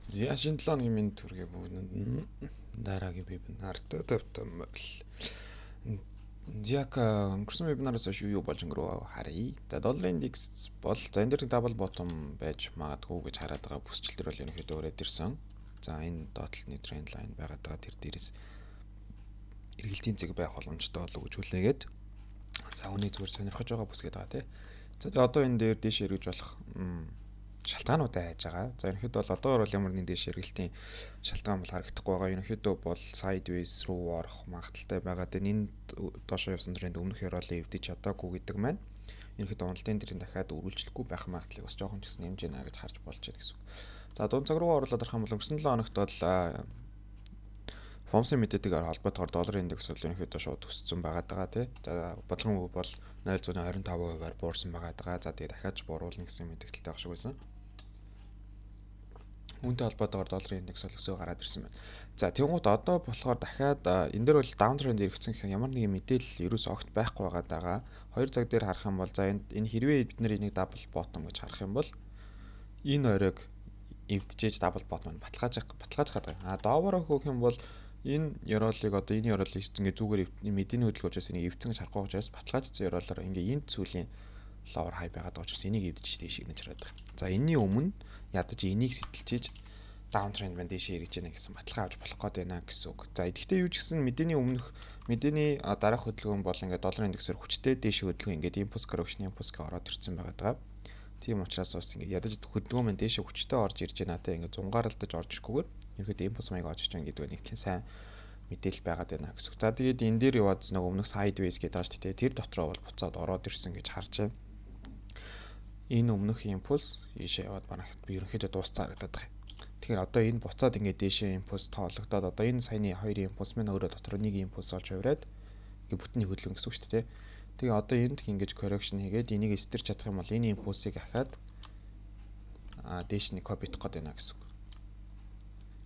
Зяшин 7 өдрийн минь түргээ бүгд дараагийн вебинарт тавьсан байл. Зяка өнгөрсөн вебинараас юу болж өнгөрөө харъя. За долларын индекс бол за энэ дэр дабл ботом байж магадгүй гэж хараад байгаа бүсчил төр бол ерөнхийдөө өрөөд ирсэн. За энэ доотлолны тренд лайн байгаад байгаа тэр дээрээс эргэлтийн зэг байх боломжтой болов гэж хүлээгээд за үүний зүгээр сонирхож байгаа бүс гэдэг байгаа тий. За тэгээ одоо энэ дээр дээш эргэж болох шалтгаануудаа хайж байгаа. За ерөнхийдөө бол одоо бол ямар нэгэн дээш эргэлтийн шалтгаан бол харагдахгүй байгаа. Ерөнхийдөө бол sideways руу орох магадaltaй байгаа. Тэгээ энэ доошоо явсан тренд өмнөх ёроолын эвдэж чадаагүй гэдэг маань ерөнхийдөө уналтын дэрийн дахиад үргэлжлэхгүй байх магадлалыг бас жоохон ч гэсэн нэмж байна гэж харж болж байна гэсэн үг. За дунд цаг руу оруулаад орох юм бол өнгөрсөн 7 хоногт бол FOMC мэдээтэйгээр холбоотойгоор долларын индекс бол ерөнхийдөө шууд өссөн байгаа тий. За бодлогын бол 0.25%-аар буурсан байгаа. За тэгээ дахиад бууруулна гэсэн мэдээлэлтэй байх шиг байсан. Үүнтэй холбоотойгоор долларын индекс бол өсөө гараад ирсэн байна. За тэгвэл одоо болохоор дахиад энэ дээр бол даун тренд иргэсэн гэх ямар нэгэн мэдээлэл ерөөс огт байхгүй байгаа. Хоёр цаг дээр харах юм бол за энэ хэрвээ бид нэр энийг дабл ботом гэж харах юм бол энэ оройг эвдчихэж дабл ботом баталгааж хаад байгаа. Доовор хөөх юм бол энэ ёроолыг одоо энэ ёроолыг ингээ зүгээр мэдээний хөдөлгөөн учраас энийг эвдсэн гэж харахгүй учраас баталгаажсан ёроолоор ингээ энд сүүлийн ловер хай байгаад байгаа учраас энийг эвдэж дээш ирнэ чараад байгаа. За энэний өмнө ядаж энийг сэтэлчиж даун тренд маань дээшээ эргэж яана гэсэн баталгаа авч болох гээд байна гэсэн үг. За тэгэхдээ юу ч гэсэн мэдээний дараах хөдөлгөөн бол ингээ долларын индексээр хүчтэй дээшээ хөдөлгөөн ингээ импульс коррекшн импульсгээ ороод ирсэн байгаа. Тийм учраас бас ингээ ядаж хөдөлгөөн маань дээшээ хүчтэй орж ирж байна те ингээ зунгаарлалтаж орж ирэхгүйгээр ерөөдөө импульс маяг очиж байгаа гэдэг нэг тийм сайн мэдээлэл байгаад байна гэсэн үг. За тэгээд энэ дээр яваадс нэг өмнөх sideways гэдэг байгаа шүү дээ. Тэр дотроо бол буцаад ороод ирсэн гэж харж байна. Энэ өмнөх импульс ийшээ яваад барахад би ерөнхийдөө дуусцаа харагдаад байгаа. Тэгэхээр одоо энэ буцаад ингээд дээшээ импульс тоологдоод одоо энэ саяны хоёр импульс мань өөрөө дотор нэг импульс олж хувираад ингээд бүтний хөдөлгөөн гэсэн үг шүү дээ. Тэгээ одоо энд ингэж correction хийгээд энийг эстэрч чадах юм бол энэ импульсыг ахаад дээш нэг копидох гээд байна гэсэн үг.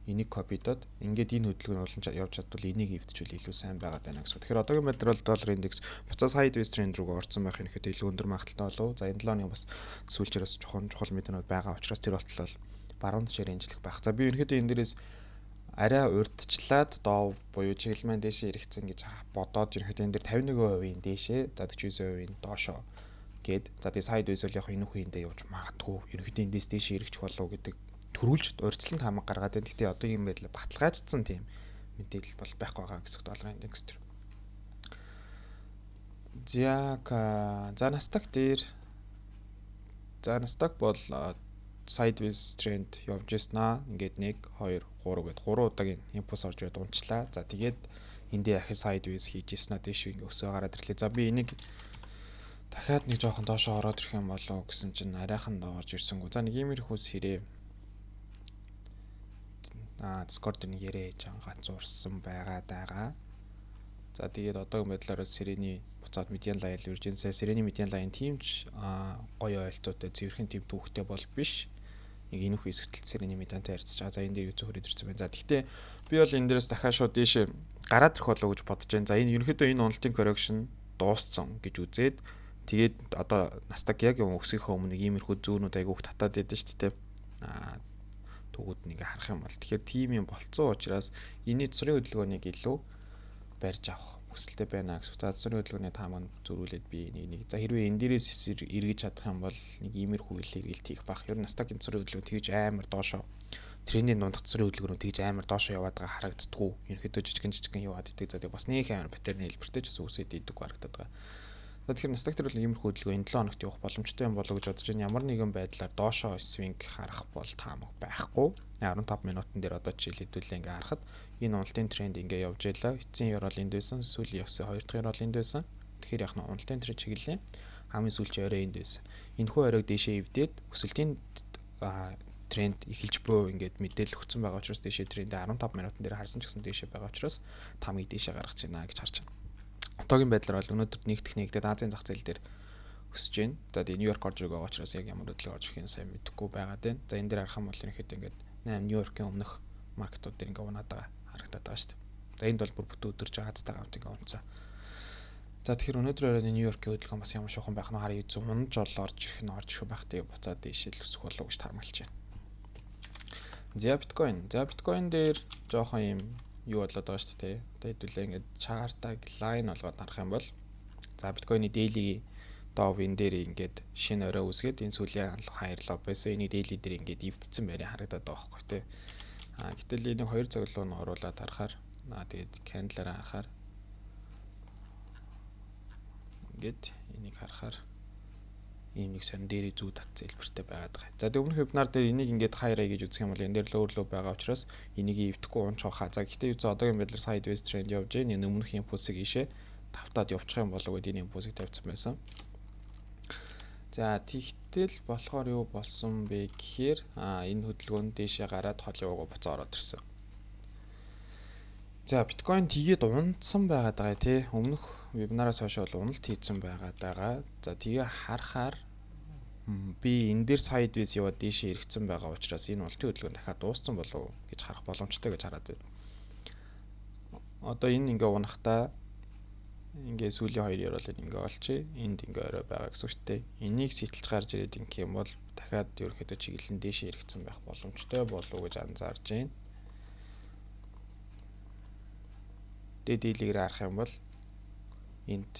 Энийг копидоод ингээд энэ хөдөлгөөн улан явж чадвал энийг эвдчихвэл илүү сайн байгаад байна гэсэн үг. Тэгэхээр одоогийн байдлаар бол доллар индекс буцаа sideways trend руу орсон байх юм ихэд илүү өндөр магадaltaй болов. За энэ 7 оны бас сүүлчээрээс чухал мэдээнүүд байгаа учраас тэр болтол баруун тишээр инжлэх байх. За би ерөнхийдөө энэ дээрээс арай урдчлаад доо буюу чиглэл маань дээшээ эргэцэн гэж бодоод ерөнхийдөө энэ дээр 51% дээшээ за 49% доошоо гээд за тэгээ sideways бол яг энэ үеиндээ явж магадгүй ерөнхийдөө эндээс дээшээ эргэж болов гэдэг төрүүлж урьдчилан хамаг гаргаад байна. Гэхдээ одоо юм байдлаа баталгаажсан тийм мэдээлэл бол байхгүй байгаа гэсэн долларын индекс төр. За Nasdaq дээр Nasdaq бол sideways trend явж ирсэн. Ингээд 1 2 3 гээд 3 удаагийн импульс орж ирээд унчлаа. За тэгээд эндээ ахи sideways хийж ирсэн. Дээш ингээ өсөө гараад ирлээ. За би энийг дахиад нэг жоохон доошоо ороод ирэх юм болов гэсэн чинь арайхан орж ирсэнгүй. За нэг иймэрхүүс хэрэг Discord дээр яриа хийж ганцуурсан байгаа. За тэгээд одоогийн байдлаар сэрэний буцаад медиан лайн л үржинсээ сэрэний медиан лайн тиймч гоё ойлтоотой цэвэрхэн тийм түүхтэй бол биш. Нэг энэ их эсгэлт сэрэний медиантай харьцаж байгаа. За энэ дээр юу зөв хөрөд ирсэн байна. За гэхдээ би бол энэ дээрээс дахиад шууд дээшээ гараад ирэх болов гэж бодож байна. За энэ ерөнхийдөө энэ уналтын correction дууссан гэж үзээд тэгээд одоо Nasdaq яг өсөхийнхөө өмнө нэг иймэрхүү зүүнүүд айгүйх татаад байдаг шүү дээ. Түүгүүд нэг харах юм бол тэгэхээр тийм юм болцсон учраас энэний цэцрийн хөдөлгөөнийг илүү барьж авах хүсэлтэй байна гэсэн. За цэцрийн хөдөлгөөний таамаг зөрүүлээд би нэг за хэрвээ энэ дээрээс эргэж чадах юм бол нэг иймэрхүү эргэлт хийх бах. Ер нь Nasdaq-ийн цэцрийн хөдөлгөөн тэгж амар доошоо трендийн дундах цэцрийн хөдөлгөөнөө тэгж амар доошоо яваад байгаа харагддаггүй. Ерөнхийдөө жижигэн яваад идэг. За тэг бас нэг амар паттерны хэлбэртэй ч гэсэн үсээд идэг харагдаад байгаа. За тэгэхээр Nasdaq дээр бол иймэрхүү хөдөлгөөн энэ 7 хоногт явах боломжтой юм болов гэж бодож байна. Ямар нэгэн байдлаар доошоо свинг харах бол таамаг байхгүй. 15 минутан дээр одоо жишээл хэдүүлээ ингээ харахад энэ уналтын тренд ингээ явж байлаа. Эцсийн ёроол энд байсан, сүүлийн явсан 2 дахь ёроол энд байсан. Тэгэхээр яг нь уналтын тренд чиглэлийн хамгийн сүүлчийн орой энд байсан. Энэхүү оройг дээшээ эвдээд өсөлтийн тренд эхэлж буй ингээд мэдээлэл өгсөн байгаа учраас дээшээ трендээ 15 минутан дээр харсан ч гэсэн дээшээ байгаа учраас таамгийг дээшээ гаргаж байна гэж харж байна. Одоогийн байдлаар бол өнөөдөр нэгдээд Азийн зах зээл дээр өсөж байна. За тэгээ Нью-Йорк орж байгаа учраас яг ямар хөдөлгөөн орж ирэх юм сайн мэдэхгүй байгаад байна. За энэ дээр харах юм бол ерөнхийдөө ингээд 8 Нью-Йоркийн өмнөх маркетууд дээр ингээд унаад байгаа харагдаад байгаа шүү дээ. За энд бол бүр бүтэн өдөрж Азтай гавт ингээд унцаа. За тэгэхээр өнөөдөр оройн Нью-Йоркийн хөдөлгөөн бас ямар шухан байх нь харъя. Унж орж ирэх байх. Тэгээ буцаад дээшэл өсөх болов гэж таамаглаж байна. За биткойн дээр жоохон юм юу болоод байгаа шүү дээ. Одоо хэдүүлээ ингээд чартаг лайн болгоод харах юм бол за биткойны daily дов энэ дээр ингээд шинэ орой үсгээд энэ сүүлийн хайрлаа байсан. Энийг daily дээр ингээд эвдсэн байраа харагдаад байгаа байхгүй тий. Гэтэл энийг хоёр цоглоо нь оруулаад харахаар тэгээд candle-аараа харахаар ингээд энийг харахаар ийм нэг сон дээрээ зүү татсан хэлбэртэй байгаад байгаа. За өмнөх вебинар дээр энийг ингээд higher гэж үзэх юм бол энэ дээр lower low байгаа учраас энийг эвдэхгүй унчих хаа. За гэхдээ одоогийн байдлаар sideways trend явж байна. Энэ өмнөх импульсыг ийшээ тавтаад явчих юм болов уу гэдэг импульсыг тавьсан байсан. За тэгтэл болохоор юу болсон бэ гэхээр энэ хөдөлгөөнд дэшээ гараад хол яваагаа буцаа ороод ирсэн. За биткойн тэгээд унтсан байгаад байгаа тий. Өмнөх вебинараас хойш бол уналт хийцэн байгаад байгаа. За тэгээ харахаар би энэ дээр sideways яваад дэшээ эргэцэн байгаа учраас энэ ултын хөдөлгөөн дахиад дууссан болов уу гэж харах боломжтой гэж хараад байна. Одоо энэ ингээ унахтаа ингээ сүүлийн хоёр яроолол ингээ олчих. Энд ингээ орой байгаа гэсэн үг шүү дээ. Энийг сэтэлж гарч ирээд ингээ юм бол дахиад ерөнхийдөө чиглэлэн дэшээ эргэцэн байх боломжтой болов уу гэж анзаарж байна. Дийлгээр харах юм бол энд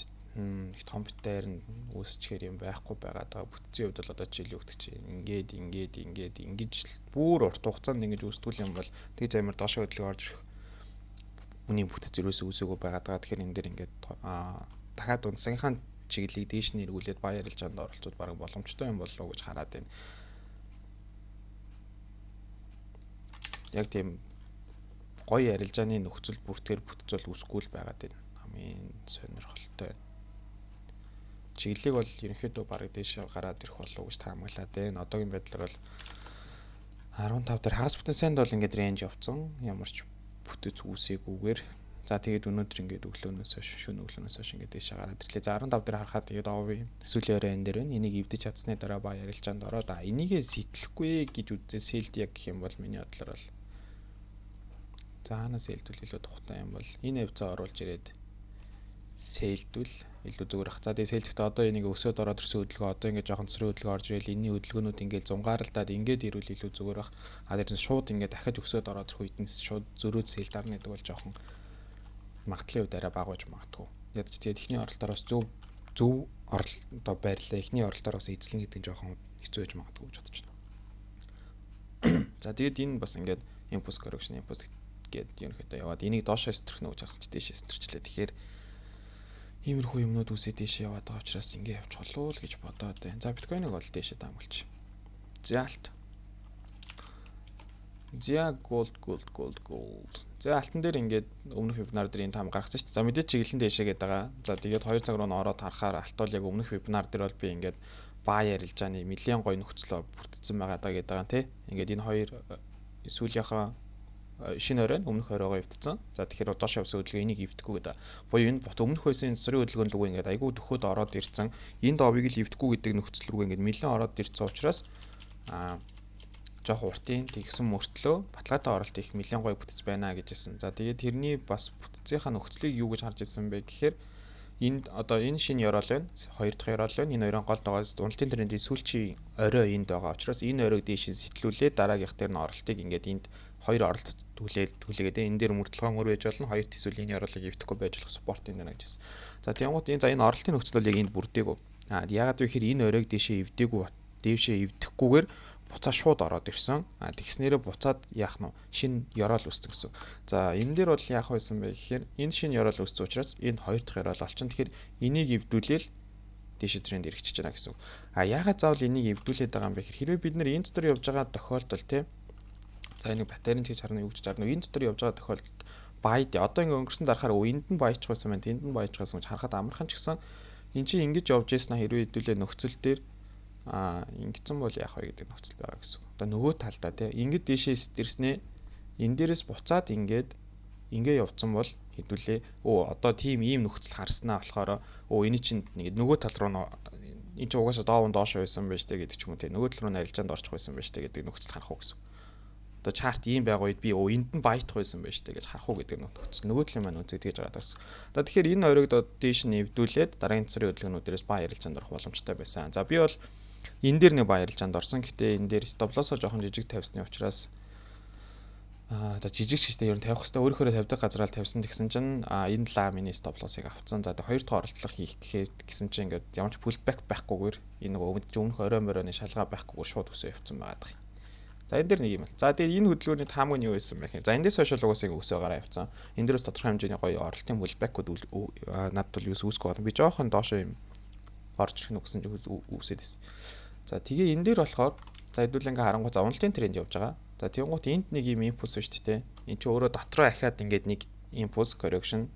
их том битээр нь үүсчихээр юм байхгүй байгаад байгаа. Бүтцийн хувьд бол одоо жишээ өгдөг чинь ингээд ингэж бүр урт хугацаанд ингэж үүсдгүүл юм бол тэгж амар доошоо хөдлөг орж ирэх үний бүтц зөрөөсөө үүсээгөө байгаад байгаа. Тэгэхээр энэ дэр ингээд дахиад унсныхаа чиглэлийг дээш нь эргүүлээд баяр ялжаанд оролцоод бараг боломжтой юм болов уу гэж хараад байна. Яг тийм гоё арилжааны нөхцөл бүртгэр бүтцэл үсгүй л байгаад байна. Хамгийн сонирхолтой. Чиглэлийг бол ерөнхийдөө бараг дээш гараад ирэх болов уу гэж таамаглаад байна. Одоогийн байдлаар бол 15 дээр хагас бүтэн санд бол ингээд рейнж явцсан. Ямар ч бүтэц үүсээгүйгээр. За тэгээд өнөөдөр ингээд өглөөнөөс хойш шөнө өглөөнөөс хойш ингээд дээш гараад ирлээ. За 15 дээр харахад тэгээд овын сүүлийн орой энэ дээр байна. Энийг эвдэж чадсны дараа ба ярилжаанд ороод энийгээ сэтэлэхгүй гэж үзээ селд яг гэх юм бол миний бодлоор бол за ханаас селдвэл илүү тухтай юм бол энэ хавцаа оруулж ирээд селдвэл илүү зүгээр ах. За тэгээд селдэхдээ одоо энийг өсөд ороод ирсэн хөдөлгөөн одоо ингээд жоохон цэцрийн хөдөлгөөн орж ирэл энэний хөдөлгөөнүүд ингээд зунгааралдаад ингээд ирвэл илүү зүгээр ах. Дээрээс шууд ингээд дахиад өсөд ороод ирэх үед нь шууд зөрөөд селд арна гэдэг бол жоохон магадлалын хувьд арай бага байж магадгүй. Ядч тэгээд эхний оролтоор бас зөв одоо байрлаа. Эхний оролтоор бас эзлэн гэдэг нь жоохон хэцүү байж магадгүй гэж бодож байна. За тэгээд энэ бас ингээд импульс correction импульс гэдэг ерөнхийдөө яваад энийг доошоо стрэх нүгж харсан ч дээшээ стрчлээ. Тэгэхээр иймэрхүү юмнууд үсээ дээшээ яваад байгаа учраас ингэ явж болов уу гэж бодоод байна. За биткойныг бол дээшээ даамгалч. За алт. За gold. За алтан дээр ингээд өмнөх вебинар дээр энэ таам гаргасан шүү дээ. За мэдээж чиглэлэн дээшээ гээд байгаа. За тэгээд 2 цаг руу н ороод харахаар алт бол яг өмнөх вебинар дээр бол би ингээд баа ярилжааны нэлээд гоё нөхцлөөр бүрдсэн байгаа даа гэдэг байгаа тий. Ингээд энэ хоёр сүүлийнхаа шинэ орой өмнөх оройгоо эвдсэн. За тэгэхээр доошоо явсан хөдөлгөөн энийг эвдэхгүй гэдэг. Буюу энэ бот өмнөх байсан цэцрийн хөдөлгөөн рүү ингээд айгүй төхөд ороод ирсэн. Энэ довыг л эвдэхгүй гэдэг нөхцөл рүү ингээд нэлээд ороод ирсэн учраас жоох уртын тэгсэн мөртлөө баталгаатай оролт их нэлээд гоё бүтц байна гэж хэлсэн. За тэгээд тэрний бас бүтцийнхаа нөхцөлийг юу гэж харж ирсэн бэ гэхээр энд одоо энэ шинэ ёроол байна. Хоёр дахь ёроол байна. Энэ хоёрын гол дагаас уналтын трендийн сүүлчийн орой энд байгаа учраас энэ оройг дээш сэтлүүлээд дараагийнх дээр нь оролтыг ингээд энд хоёр оролт түлээгээд энэ дээр мөрдлөгөө мөр байж болно. Хоёр эсвэл энэ ёроолыг эвдэхгүй байж болох спорт энэ гэж хэлсэн. За тэгмгут энэ за энэ оролтын нөхцөл бол яг энд бүрдээгүй. Яагаад вэ гэхээр энэ оройг дээшээ эвдээгүй дээшээ эвдэхгүйгээр буцаа шууд ороод ирсэн. Тэгснээрээ буцаад яах нь шинэ ёроол үүссэн гэсэн. За энэ дээр бол яах байсан бэ гэхээр энэ шинэ ёроол үүссэн учраас энэ хоёр дахь ёроол олчин. Тэгэхээр энийг эвдүүлээл дээшээ тренд эргэжиж байна гэсэн. Яагаад заавал энийг эвдүүлээд байгаа юм бэ гэхээр хэрвээ бид нэр энэ дотор явж байгаа тохиолдолд тийм за энийг батарейн хийж харна юу гэж харна энэ дотор явж байгаа тохиолдолд байд одоо ингээ өнгөрсөн дарахаар энд нь баяжчих байсан байна тэнд нь баяжчих байсан гэж харахад амархан ч гэсэн эн чинь ингэж явж ийснэ хэрвээ хэдүүлээ нөхцөл дээр ингэсэн бол яах вэ гэдэг нөхцөл байгаа гэсэн. Одоо нөгөө талдаа тийм ингэж дээшээ сэтэрснээ энэ дээрээс буцаад ингээ явцсан бол хэдүүлээ одоо тийм ийм нөхцөл харснаа болохоор энэ чинь нэг нөгөө тал руу энэ чинь угаасаа доовн доошоо байсан байж тээ гэдэг ч юм уу тийм нөгөө тал руу арилжаанд орчих байсан байж тээ гэдэг нөхцөл харах уу гэсэн. Одоо чарт ийм байгаа үед би энд нь баятах байсан байж тээ гэж харах уу гэдэг нөхцөл нөгөө талын маань үнцэг тэгж байгаа гэсэн. Одоо тэгэхээр энэ оройг дээш нь эвдүүлээд дараагийн цэцрийн хөдөлгөөнүүдээс ба арилжаанд орох боломжтой байсан. За би бол энэ дээр нэг баярлжаанд орсон. Гэхдээ энэ дээр стоп лоссоо жоохон жижиг тавьсны учраас За жижиг шиштэй ер нь тавих хэвээр өөрөөрөө тавьдаг газараа тавьсан гэсэн чинь энэ лаа миний стоп лоссыг авцсан. За тэгээ хоёр дахь оролдлого хийх гэсэн чинь ингээд ямар ч pullback байхгүйгээр энэ нөгөө өмнөх орой моройны шалгаа байхгүйгээр шууд өсөө явцсан байгаа. За энэ дэр нэг юм л. За тэгээ энэ хөдөлгөөний таамаг нь юу байсан бэ гэхээр за эндээс хойш л угаасаа өсөө гараа явцсан. Энэ дээрээс тодорхой хэмжээний гоё оролтын pullback-ууд надад бол юу үүсэхгүй байна. Би жоохон доошоо юм орж ирэх нь гэсэн үсэд байсан. За тэгээ энэ дээр болохоор за хэдүүл ингээ харангуй за уналтын тренд явж байгаа. За тэгвэл энд нэг юм импульс байна шүү дээ. Энд чи өөрөө дотроо ахаад ингээд нэг импульс correction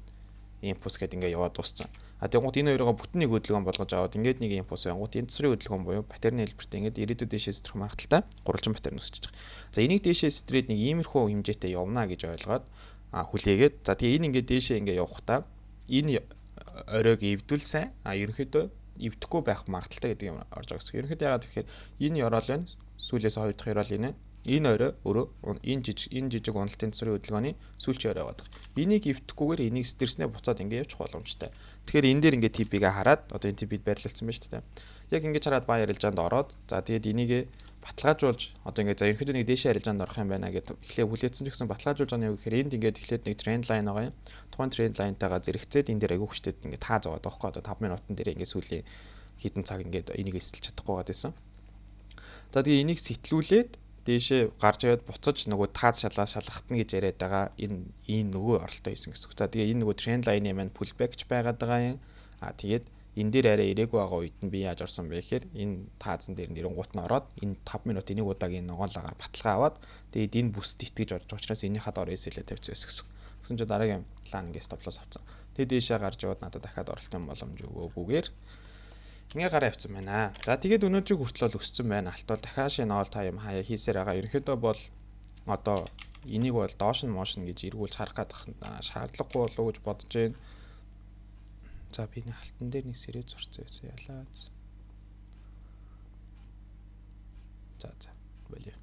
импульс гэдэг ингээ яваад дууссан. Тэгвэл энэ хоёроо бүтэн нэг хөдөлгөөн болгож аваад ингээд нэг импульс явангууд энэ цэсрийн хөдөлгөөн буюу паттерны хэлбэртэй ингээд ирээдүйд дэшээ стрэх магадaltaй гурвалжин паттерн өсөж байгаа. За энийг дэшээ стрээд нэг иймэрхүү хэмжээтэй явна гэж ойлгоод хүлээгээд за тэгээ энэ ингээд дэшээ ингээ явахдаа энэ оройг эвдүүлсэн ерөнхийдөө эвдэхгүй байх магадaltaй гэдэг юм орж байгаа гэсэн. Ерөнхийдөө яагаад гэхээр энэ ёроол байна. Сүүлээс хоёр дахь ёроол энэ орой өөрөө энэ жижиг уналтын цэсрийн хөдөлгөөний сүүлчийн орой байдаг. Энийг эвдэхгүйгээр энийг стреснээ буцаад ингэ явж боломжтой. Тэгэхээр энэ дээр ингээ типийг хараад одоо энэ типид байрлалцсан байна шүү дээ. Яг ингэж хараад баа ярилжаанд ороод за тэгээд энийг баталгаажуулж одоо ингээ за ерөнхийдөө нэг дээшээ ярилжаанд орох юм байна гэдэг эхлээ хүлээсэн ч гэсэн баталгаажуулж байгаа нь юу гэхээр энд ингээд эхлээд нэг тренд лайн байгаа юм. Тухайн тренд лайнтайгаа зэрэгцээд энэ дээр аягүй хүчтэй ингээ таа зовоод байгаа байхгүй одоо 5 минутын дээр ингээ сүүлийн хитэн цаг ингээ энийг эсэлж чадахгүй байгаа гэсэн. За тэгээд энийг сэтлүүлээд дээшээ гарч ирээд буцаж нөгөө таад шалгахт нь гэж яриад байгаа энэ нөгөө оролтоо хийсэн гэсэн үг. За тэгээ энэ нөгөө тренд лайны маань pullback-ч байгаад байгаа юм. Тэгээд энэ дээр арай ирээгүй байгаа үед нь би яаж орсон бэ гэхээр энэ таазан дээр нэрэнгуут нь ороод энэ 5 минут энийг удаагийн ногоолаагаар баталгаа аваад тэгээд энэ бүст итгэж орж байгаа учраас энийхээ доор эсэлээ тавьчихсан гэсэн. Гэсэн чинь дараагийн план ингээд стоп лосс авцсан. Тэгээд дээшээ гарч яваад надад дахиад оролтын боломж өгөөгүйгээр ингээ гараа явцсан байна. За тэгээд өнөөдрийг хүртэл өссөн байна. Алтвал дахиад шинэ all time хаяа хийсээр байгаа. Ерөнхийдөө бол одоо энийг бол доош нь моошн гэж эргүүлж харах гадах шаардлагагүй болов уу гэж бодож байна. За би нэг алтан дээр нэг сэрээ зурцсан байсан ялаа. За болио.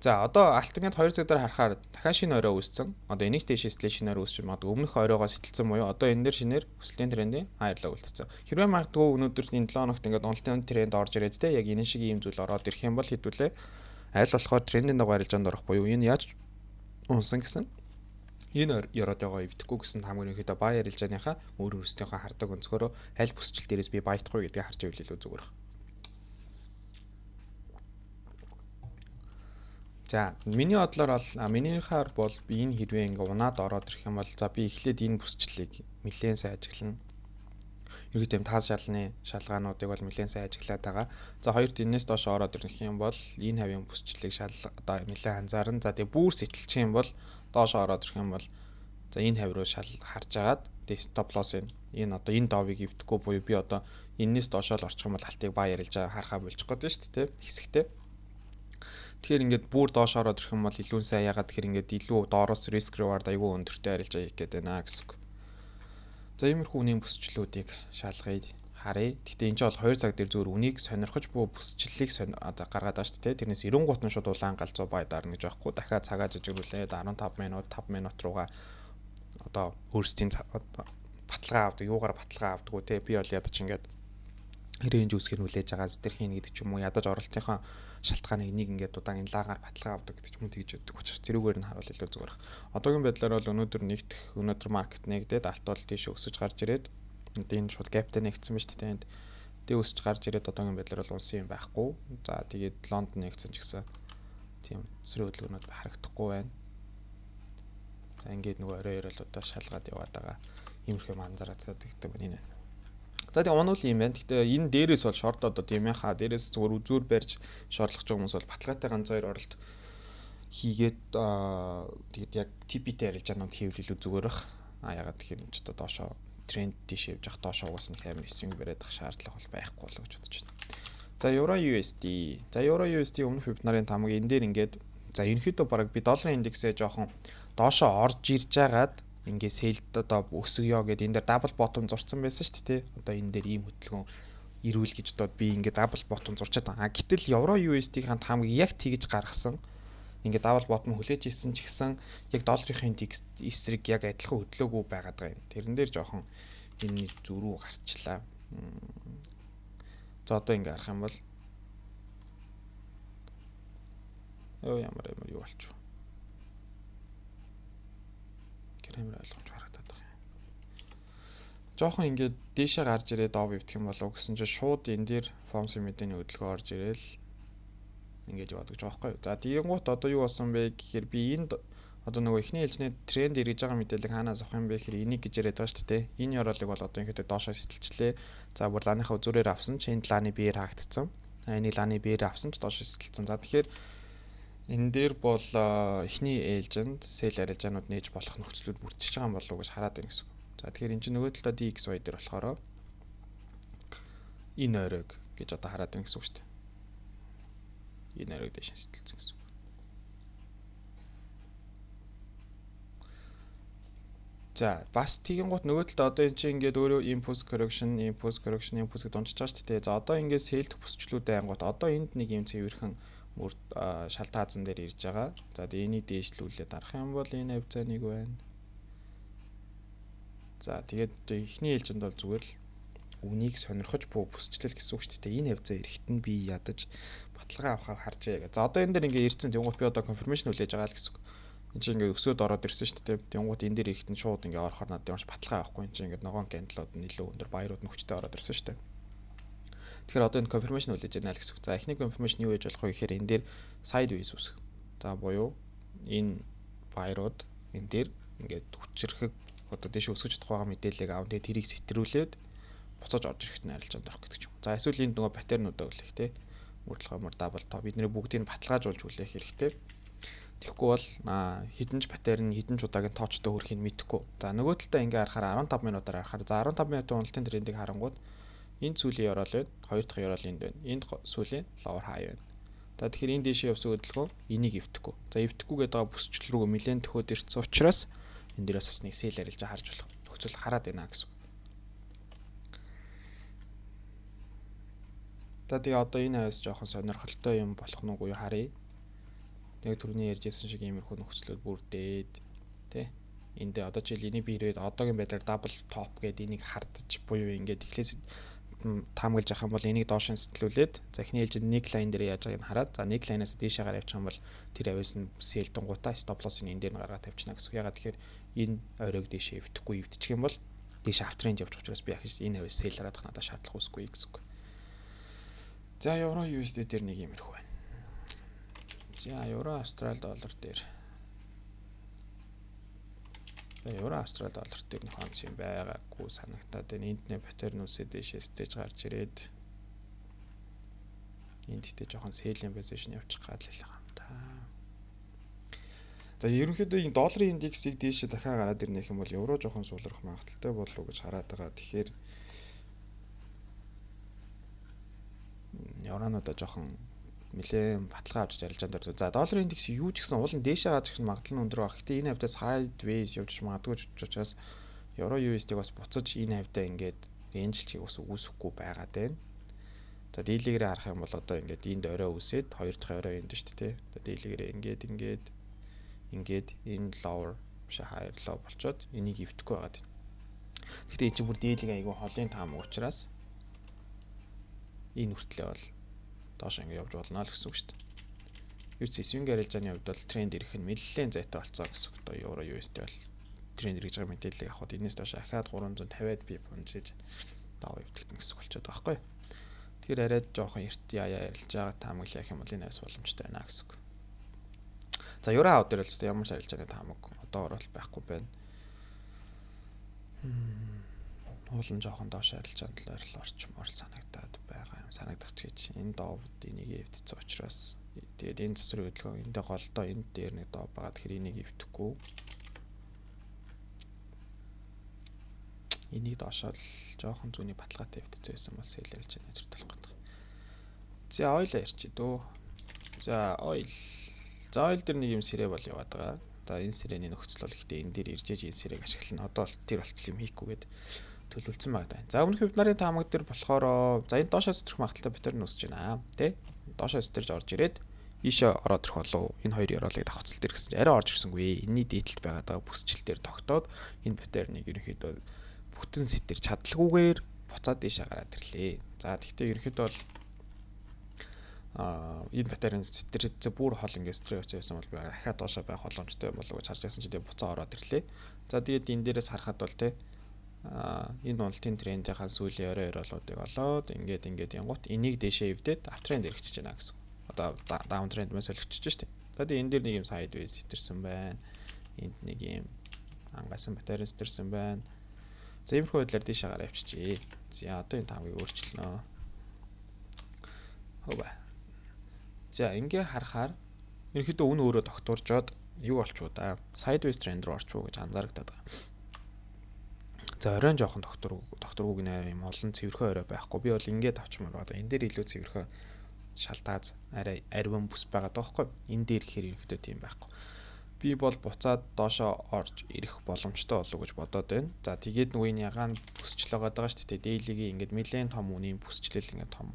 За одоо алтангийн 2 цаг дээр харахаар дахиад шинэ орой үүссэн. Одоо энийг дэшээслээ шинэ орой үүсч магадгүй өмнөх оройгоос сэтэлсэн буюу одоо энэ дээр шинээр өсөлтийн трендийн хаярлаа үлдсэн. Хэрвээ магадгүй өнөөдөр энэ 7 хоногт ингээд уналтын тренд орж ирээд те яг энэ шиг ийм зүйл ороод ирэх юм бол хэдүүлээ аль болохоор трендийн дагуу арилжаанд орох буюу энэ яаж унсан гэсэн энэ яроод байгаа эвдэхгүй гэсэн хамгийн ихэдэ бай арилжааныхаа өөр өөрсдийнхөө хардаг өнцгөрөө аль бүсчил дээрээс би баятахгүй гэдгийг харж ивэл илүү зүгээр. За миний бодлоор бол минийхаар бол би энэ хэрвээ ингээ унаад ороод ирэх юм бол за би эхлээд энэ бүсчлийг нэлээд сайн ажиглана. Ерөнхийдөө таас шалны шалгаануудыг бол нэлээд сайн ажиглаад байгаа. За хоёрт энэс доош ороод ирэх юм бол энэ хавийн бүсчлийг одоо нэлээд анзаарна. За тэгээ бүр сэтэлчих юм бол доош ороод ирэх юм бол за энэ хавь руу харж агаад тэгээ стоп лосс энэ одоо энэ доовыг эвдэхгүй буюу би одоо энэс доошоо л орчих юм бол алтыг баа ярилж харахаа болж байгаа шүү дээ хэсэгтэй. Тэгэхээр ингээд бүр доош ороод ирэх юм бол илүү сайн ягаад тэгэхээр ингээд илүү доороос risk reward аягүй өндөртэй арилжаа хийх гээд байна гэсэн үг. За иймэрхүү үнийн бүсчлүүдийг шалгая харъя. Гэхдээ энэ ч бол 2 цаг дээр зүгээр үнийг сонирхож буй бүсчлэлийг одоо гаргаад байгаа шүү дээ. Тэрнээс 90 нь шууд улаан галзуу бай дарна гэж байхгүй. Дахиад цагаа жижигрүүлээд 15 минут руугаа одоо өөрсдийн баталгаа авдаг, юугаар баталгаа авдаг үү те. Би бол ядаж ингээд рейнж үсгээр хүлээж байгаа зэрхэн гэдэг ч юм уу ядаж оролтынхаа шалтгааныг нэг ингээд удаагийн лагаар баталгаа авдаг гэдэг ч юм уу тэгж яддаг учраас тэрүүгээр нь харуул илүү зүгээр. Одоогийн байдлаар бол өнөөдөр маркет нэгдээд алт бол тийш өсөж гарч ирээд энэ шууд гаптай нэгдсэн ба шүү дээ. Энд тэг өсөж гарч ирээд одоогийн байдлаар бол унсан юм байхгүй. За тэгээд Лондон нэгдсэн ч гэсэн тийм цэсрийн хөдөлгөөнүүд харагдахгүй байна. За ингээд нөгөө орой-оролуудаа шалгаад яваад байгаа. Иймэрхүү анзаараад байдаг байна. За тийм онол юм байна. Гэхдээ энэ дээрээс бол шорт одоо тийм яхаа дээрээс зүгээр үзүүр барьж шорлох ч хүмүүс бол баталгаатай ганц хоёр оролт хийгээд тэгээд яг TP-тэй арилжаанууд хийвэл илүү зүгээр бах. Ягаад тэгэхээр энэ ч одоо доошоо тренд тийш явж явах доошоо угаас нь камер swing бариад ах шаардлага бол байхгүй болов гэж бодож байна. За Euro USD. За Euro USD өмнөх вебинарын тамга энэ дээр ингээд за ерөнхийдөө бараг би долларын индексээ жоохон доошоо орж ирж байгаад ингээ сэлд одоо өсгөё гэд энэ дээр дабл ботом зурцсан байсан шүү дээ. Одоо энэ дээр ийм хөдөлгөөн ирүүл гэж бодоод би ингээ дабл ботом зурчаад байгаа. Гэтэл Euro USD-ийн хамаг яг тэгж гаргасан. Ингээ дабл ботом хүлээж ирсэн ч гэсэн яг долларын эсрэг яг адилхан хөдлөөгүй байгаад байгаа юм. Тэрэн дээр жоохон энэ зүрүү гарчлаа. За одоо ингээ харах юм бол Ёо ямар юу болчих. Гэрэмэр ойлгомж харагдаад байгаа юм. Жохон ингээд дээшээ гарч ирээд доо бивдэх юм болов гэсэн чинь шууд энэ дээр forms мэдээний хөдөлгөөн орж ирээл ингээд яваад гэж байгаа байхгүй. За тэгэнгუთ одоо юу болсон бэ гэхээр би энд одоо нөгөө эхний ээлжний тренд эргэж байгаа мэдээлэл хаанаас авах юм бэ гэхээр энийг гэж яриад байгаа шүү дээ. Энэ ёроолыг бол одоо ингээд доошоо сэтэлчлээ. За бүр лааныхаа үзүүрээр авсан ч энэ лааны биеэр хаагдсан. Энийг лааны биеэр авсан ч доошоо сэтэлсэн. За тэгэхээр энэ дээр бол эхний ээлжинд сэл арилжаанууд нээж болох нөхцлүүд бүрдчихэж байгаа юм болов уу гэж хараад байна гэсэн. За тэгэхээр энэ чинь нөгөө талаа DXY дээр болохоор энэ оройг гэж одоо хараад байна гэсэн үг шүү дээ. Энэ оройг дэш сэтэлсэн гэсэн. За бас тийгэн гут нөгөө талд одоо эн чинь ингээд өөрөө impulse correction гэж дунджиж байгаа шүү дээ. За одоо ингээд сэлдэх бүсчлүүдээ ангууд одоо энд нэг юм цэвэрхэн шал таазан дээр ирж байгаа. За энийг дээшлүүлээд арах юм бол энэ хавцааныг байна. За тэгээд эхний ээлжинд бол зүгээр л үнийг сонирхож буу бүсчлэл гэсэн үг шүү дээ. Энэ хавцаа эрэхт нь би ядаж баталгаа авахыг харжээ гэх. За одоо энэ дээр ингээд ирсэн тэнгуут би одоо confirmation хүлээж байгаа л гэсэн үг. Энд чинь ингээд өсөөд ороод ирсэн шүү дээ. Тэнгуут энэ дээр эрэхт нь шууд ингээд орохоор надад ямарч баталгаа авахгүй. Энд чинь ингээд ногоон кандилууд нь илүү өндөр баярууд нь хүчтэй ороод ирсэн шүү дээ. Тэгэхээр одоо энэ confirmation хүлээж байна л гэсэн үг. За эхний confirmation юу гэж болох вэ гэхээр энэ дээр sideways үсэх. За буюу энэ баярууд энэ дээр ингээд хүчрэхэг одоо дэше өсгөж чадах байгаа мэдээллийг аав тэгээд тэрийг сэтрүүлээд буцааж орж ирэхэд нь арилжаанд орох гэдэг ч юм. За эсвэл энд нөгөө паттернуудаа үлээх те. Мөрдлөгөмөр дабл тоо бидний бүгдийг баталгаажуулж үлээх хэрэгтэй. Тэгэхгүй бол хідэнч паттерн хідэнч удаагийн тоочтой хөрхийг мэдэхгүй. За нөгөө талдаа ингээ харахаар 15 минутаар харахаар за 15 минутын уналтын трендийг харангууд энэ сүүлийн ёроол байна. Хоёр дахь ёроол энд байна. Энд сүүлийн lower high байна. За тэгэхээр энэ дэшээ явсан хөдөлгөөн энийг эвдэхгүй. За эвдэхгүй гэдэг байгаа бүсчлэл рүү нэлээд төхөөд ирсэн учраас энэ дээрээс бас нэг сэл арилжаа харж болох. Нөхцөл хараад байна гэсэн. За тэгээ одоо энэ хавьс жоохон сонирхолтой юм болох нь үгүй харъя. Яг түрүүний ярьжсэн шиг иймэрхүү нөхцлөд бүрдээд тий. Энд одоо жишээл энийг би ирээд одоогийн байдлаар double top гэдэг энийг хардж буюу ингээд эхлээс таамаглаж авах юм бол энийг доош нь сэтгүүлээд за эхний ээлжинд нэг лайн дээр яаж байгааг нь хараад за нэг лайнаас дээшээгаар явчих юм бол тэр авьяас нь сэл дунгуудаа stop loss-ыг энэ дээр нь гаргаад тавьчихна гэсэн. Ягаад тэгэхээр энэ оройг дээшээ эвдэхгүй эвдчих юм бол дээш автрend явж учраас би яг энэ авьяас сэл хараад надад шаардлага үүсэхгүй гэсэн. За евро USD дээр нэг иймэрхүү байна. За евро австрали доллар дээр евро австрали доллар дээр нэг онц юм байгаагүй санагтаад байна. Энд нэ паттерн үсээ дэшээ стейж гарч ирээд энд ихтэй жоохон селлийн позишн явчих гал л байгаа юм та. За ерөнхийдөө энэ долларын индексийг дэшээ дахиад гараад ирнэх юм бол евро жоохон суулрах магадaltaй болов уу гэж хараад байгаа. Тэгэхээр евронуудаа жоохон нэлээд баталгаа авч арилжаанд ордог. За долларын индекс юу ч гэсэн уулын дээшээ гарч ирэх магадлал нь өндөр баг. Гэтэ энэ хавьдаа sideways явж магадгүй учраас евро USD-г бас буцаж энэ хавьдаа ингээд рейнжлчийг ус үүсэхгүй байгаад байна. За дийлэгээрээ харах юм бол одоо ингээд энд орой үсээд хоёр дахь орой энд шүү дээ. За дийлэгээрээ ингээд энэ lower биш higher low болчоод энийг эвдэхгүй байгаад байна. Гэтэ энэ чинь бүр дийлэг айгүй холын таамаг учраас энэ хүртлээ бол доош ингэ явж болно л гэсэн үг шүү дээ. Юу ч swing арилжааны хувьд бол тренд ирэх нь нэлээд зайтай болцоо гэсэн үг. Одоо евро USD бол тренд ирж байгаа мэдээллийг авахд энэс доош ахаад 350-ад пип уншиж дав эвдэгдэн гэсэн үг болчиход байгаа байхгүй. Тэгэхээр арайд жоохон эрт яа арилж байгаа таамаглах юм бол энэ айс боломжтой байна гэсэн үг. За евро хав дээр л ч ямар ч арилжааны таамаг одоо орол байхгүй байна. Уулын жоохон доош арилжаанд л орчмоор санагдаад байгаа юм санагдах гэж энэ доовд энийг эвдсэн учраас тэгээд энэ засварын хөдөлгөөн эндээ голдоо энэ дээр нэг доо байгаа тэгэхээр энийг эвдэхгүй энийг доошоо л жоохон зүүний баталгаатай эвдсэн байсан бол сэл арилж байгаа төр толох гэдэг. За ойл ярьчих дөө. За ойл дээр нэг юм сэрэ бол яваад байгаа. За энэ сэрэний нөхцөл бол ихтэй энэ дээр ирж энэ сэрэг ашиглана. Одоо тэр болтол юм хийхгүйгээд төлөвлөсөн байна. За өмнөх вебинарын таамаг дээр болохоор за энэ доошоо стрэх магадaltaй паттерн үүсэж байна. Тэ? Доошоо стрэж орж ирээд ийшээ ороод ирэх болов. Энэ хоёр ёроолыг давхцалт дээр гэсэн чинь арай орж ирсэнгүй. Энэний дээдлэлт байгаа бүсчил дээр тогтоод энэ паттерныг ерөнхийдөө бүтэн сэтэр чадлагүйгээр буцаад ийшээ гараад ирлээ. За тэгвэл ерөнхийдөө бол энэ батарейн сэтэрч бүр хол ингээд стресс байсан бол би ахаа доошоо байх боломжтой болов гэж харж байсан чи тэгээ буцаа ороод ирлээ. За тэгээд энэ дээрээс харахад бол те энэ уналтын трендийнхаа сүүлийн орой болоодыг олоод ингээд янгут энийг дээшээ эвдээд аптрend эргэчихэж байна гэсэн. Одоо даун тренд мөн солигдчихэж штэ. За тэгээд энэ дээр нэг юм сайдвейс сэтэрсэн байна. Энд нэг юм ангасан батарей сэтэрсэн байна. За иймэрхүү байдлаар дээшээ гараа авчижээ. За одоо энэ тавыг өөрчилнө. Хөөе. За ингээ харахаар ерөнхийдөө үн өөрөө тогтворжоод юу болчихоо да. Sideways trend руу орчихоо гэж анзаарагдаад байгаа. За оройн жоохон докторгүйг нэ юм олон цэвэрхэн орой байхгүй. Би бол ингээд авчмаар байгаа. Энэ дээр илүү цэвэрхэн шалтгааз арай ариван бүс байгаа даахгүй. Энэ дээр ихээр ерөнхийдөө тийм байхгүй. Би бол буцаад доошоо орж ирэх боломжтой болов гэж бодоод байна. За тэгээд нөгөө энэ ягаан бүсчлээ байгаа шүү дээ. Daily-гийн ингээд нэлээд том үнийн бүсчлэл ингээд том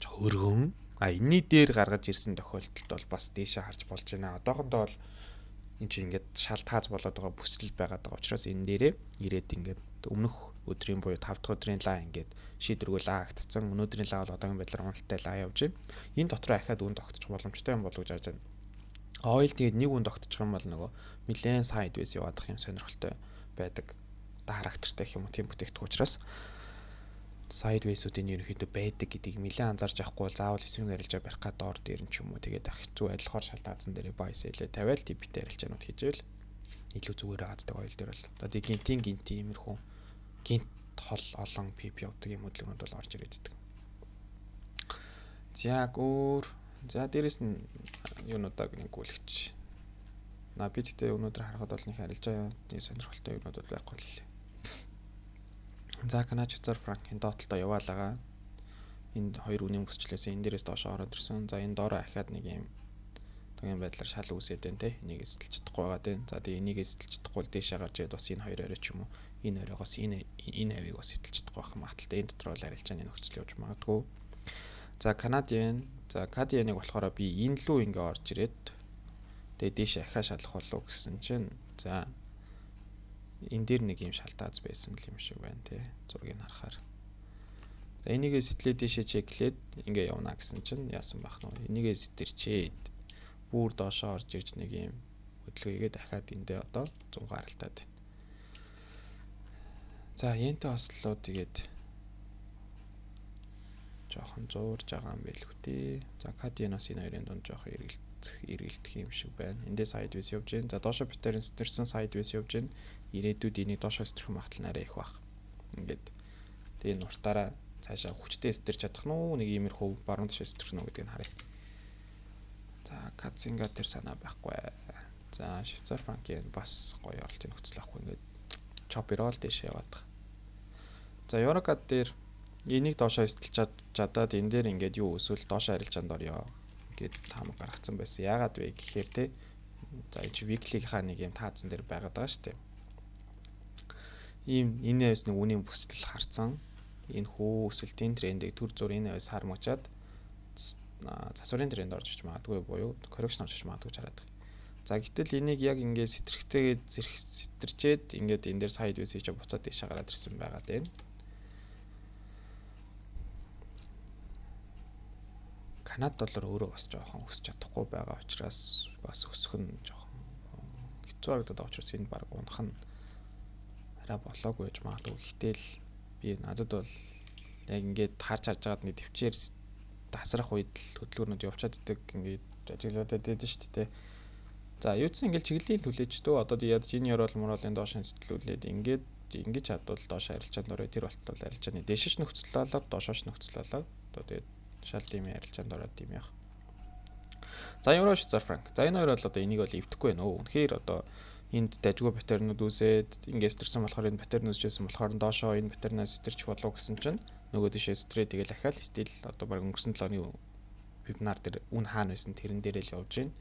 өргөн. Энэний дээр гаргаж ирсэн тохиолдолд бол бас дээшээ харж болж байна. Одоохондоо бол энэ чинь ингээд шалтгааз болоод байгаа бүсчлэл байгаад байгаа учраас энэ дээрээ ирээд ингээд өмнөх өдрийн буюу 5 дахь өдрийн лаа ингээд шийдвэргүй лаа гтцсан. Өнөөдрийн лаа бол одоогийн байдлаар уналттай лаа явж байна. Энэ дотроо ахаад үн тогтчих боломжтой юм болов гэж харж байна. Ойл тэгээд нэг үн тогтчих юм бол нөгөө нэлээд sideways яваадах юм сонирхолтой байдаг. Характертай гэх юм уу тийм бүтээгдэхүүн учраас sideways-уудын ерөнхийдөө байдаг гэдгийг нэлээд анзаарч авахгүй бол заавал swing арилжаа барих гад доор дээр нь ч юм уу тэгээд ах зүү адилхоор шалтгаалсан дээрээ buy sell тавиал TP-тэй арилжаанууд хийжээл илүү зүгээр гаддаг ойл дээр бол одоо гинтийн иймэрхүү гинт хол олон PP явдаг юм хөдөлгөөнд бол орж ирээд байдаг. За өөр за дээрэс нь юунуудаа нэгүүлэгч. Би тэгтээ өнөөдөр харахад бол нэг арилжааны сонирхолтой юмнууд бол байхгүй лээ. За Канач Швейцар франкийн доотлолтоо яваалаа. Энд хоёр үнийн бүсчлээс энэ дээрээс доош ороод ирсэн. За энэ доороо ахаад нэг юм тогийн байдлаар шал үүсээд байна те. Энийг эсэлж чадахгүй байгаа те. За тэгээ энийг эсэлж чадахгүй л дээшээ гарч ирээд бас энэ хоёр орой ч юм уу энэ оройгоос энэ авийг бас эсэлж чадахгүй байх магадaltaй. Энэ дотор бол арилжааны нөхцөл явж магадгүй. За Канадын за Кадианыг болохоор би энэ лүү ингээ орж ирээд тэгээ дээшээ ахаа шалах болов гэсэн чинь за энэ дээр нэг юм шалтгааз байсан юм шиг байна тий зургийг харахаар. За энийгээ сэтлээ дэшээ чеклээд ингээ явна гэсэн чинь яасан байх нь вэ? Энийгээ сэтэрчээд бүр доошоо орж ирж нэг юм хөдөлгөөгээ дахиад эндээ одоо 100 гаралтаад байна. За янтэ ослоо тэгээд жоохон зуурж байгаа юм байлгүй тий. За Кадианос энэ хоёрын дунд жоохон эргэлдэх юм шиг байна. Эндээ sideways явж байна. За доошоо батарей сэтэрсэн sideways явж байна. Ирээдүйд энийг доошоо сэтэрх магадлал нарай их баг. Ингээд тэгээ нуртаараа цаашаа хүчтэй сэтэрч чадах нь уу нэг иймэрхүү баруун тишээ сэтэрх нь гэдгийг харъя. За Кацинга тэр санаа байхгүй. За Швейцар франкийн бас гоё оролтын нөхцөл авахгүй ингээд чопирол дэшээ яваад. За Еврокад дээр энийг доошоо сэтэлж чадаад энэ дээр ингээд юу эсвэл доошоо арилжаанд орё гэд таам гаргацсан байсан. Яагаад вэ гэхээр те за энэ weekly-ийнхаа нэг юм таацсан дээр байгаад байгаа шүү дээ. Ийм энэ хэвс нэг үнийн бүсчил харсан. Энэ хүү өсөлтийн трендийг төр зур энэ хэвс хармуучаад засварын тренд орж иж магадгүй буюу correction орж иж магадгүй гэж хараад байна. За гэтэл энийг яг ингээд сэтэрхтэйгээ сэтэрчээд ингээд энэ дээр sideways хийж буцаад дэшээ гараад ирсэн байгаад байна. Канад доллар өөрөө бас жоохон өсч чадахгүй байгаа учраас бас өсөх нь жоохон хэцүү харагдаад байгаа учраас энэ баг унах нь арай болоогүй гэж магадгүй. Гэтэл би надад бол яг ингээд харж байгаад нэг төвчээр тасрах үед л хөдөлгөөнүүд явчаад идэг ингээд ажиглаад байдаг шүү дээ. За юу ч ингээд чиглэлийн хүлээж дөө одоо яд жиний орол мөролын доош сэтэлүүлээд ингээд ингэж чадвал доош арилжаанд орой тэр болтол арилжааны дээшш нөхцөл болоод доошоош нөхцөл болоод одоо тэгээд шал тийм арилжаанд ороод тийм яах. За евро швейцар франк. За энэ хоёр бол одоо энийг бол эвдэхгүй байна өө. Үнэхээр одоо энд дажгүй батарейнууд үүсээд ингээс төрсэн болохоор энэ батарейн үүсчихсэн болохоор доошоо энэ батарейнаас сэтэрч болов гэсэн чинь нөгөө дэшээ стрээ тэгэл ахаал стил одоо баг өнгөрсөн 7 оны вебинар дээр үн хаана байсан тэрэн дээрээ л явж байна.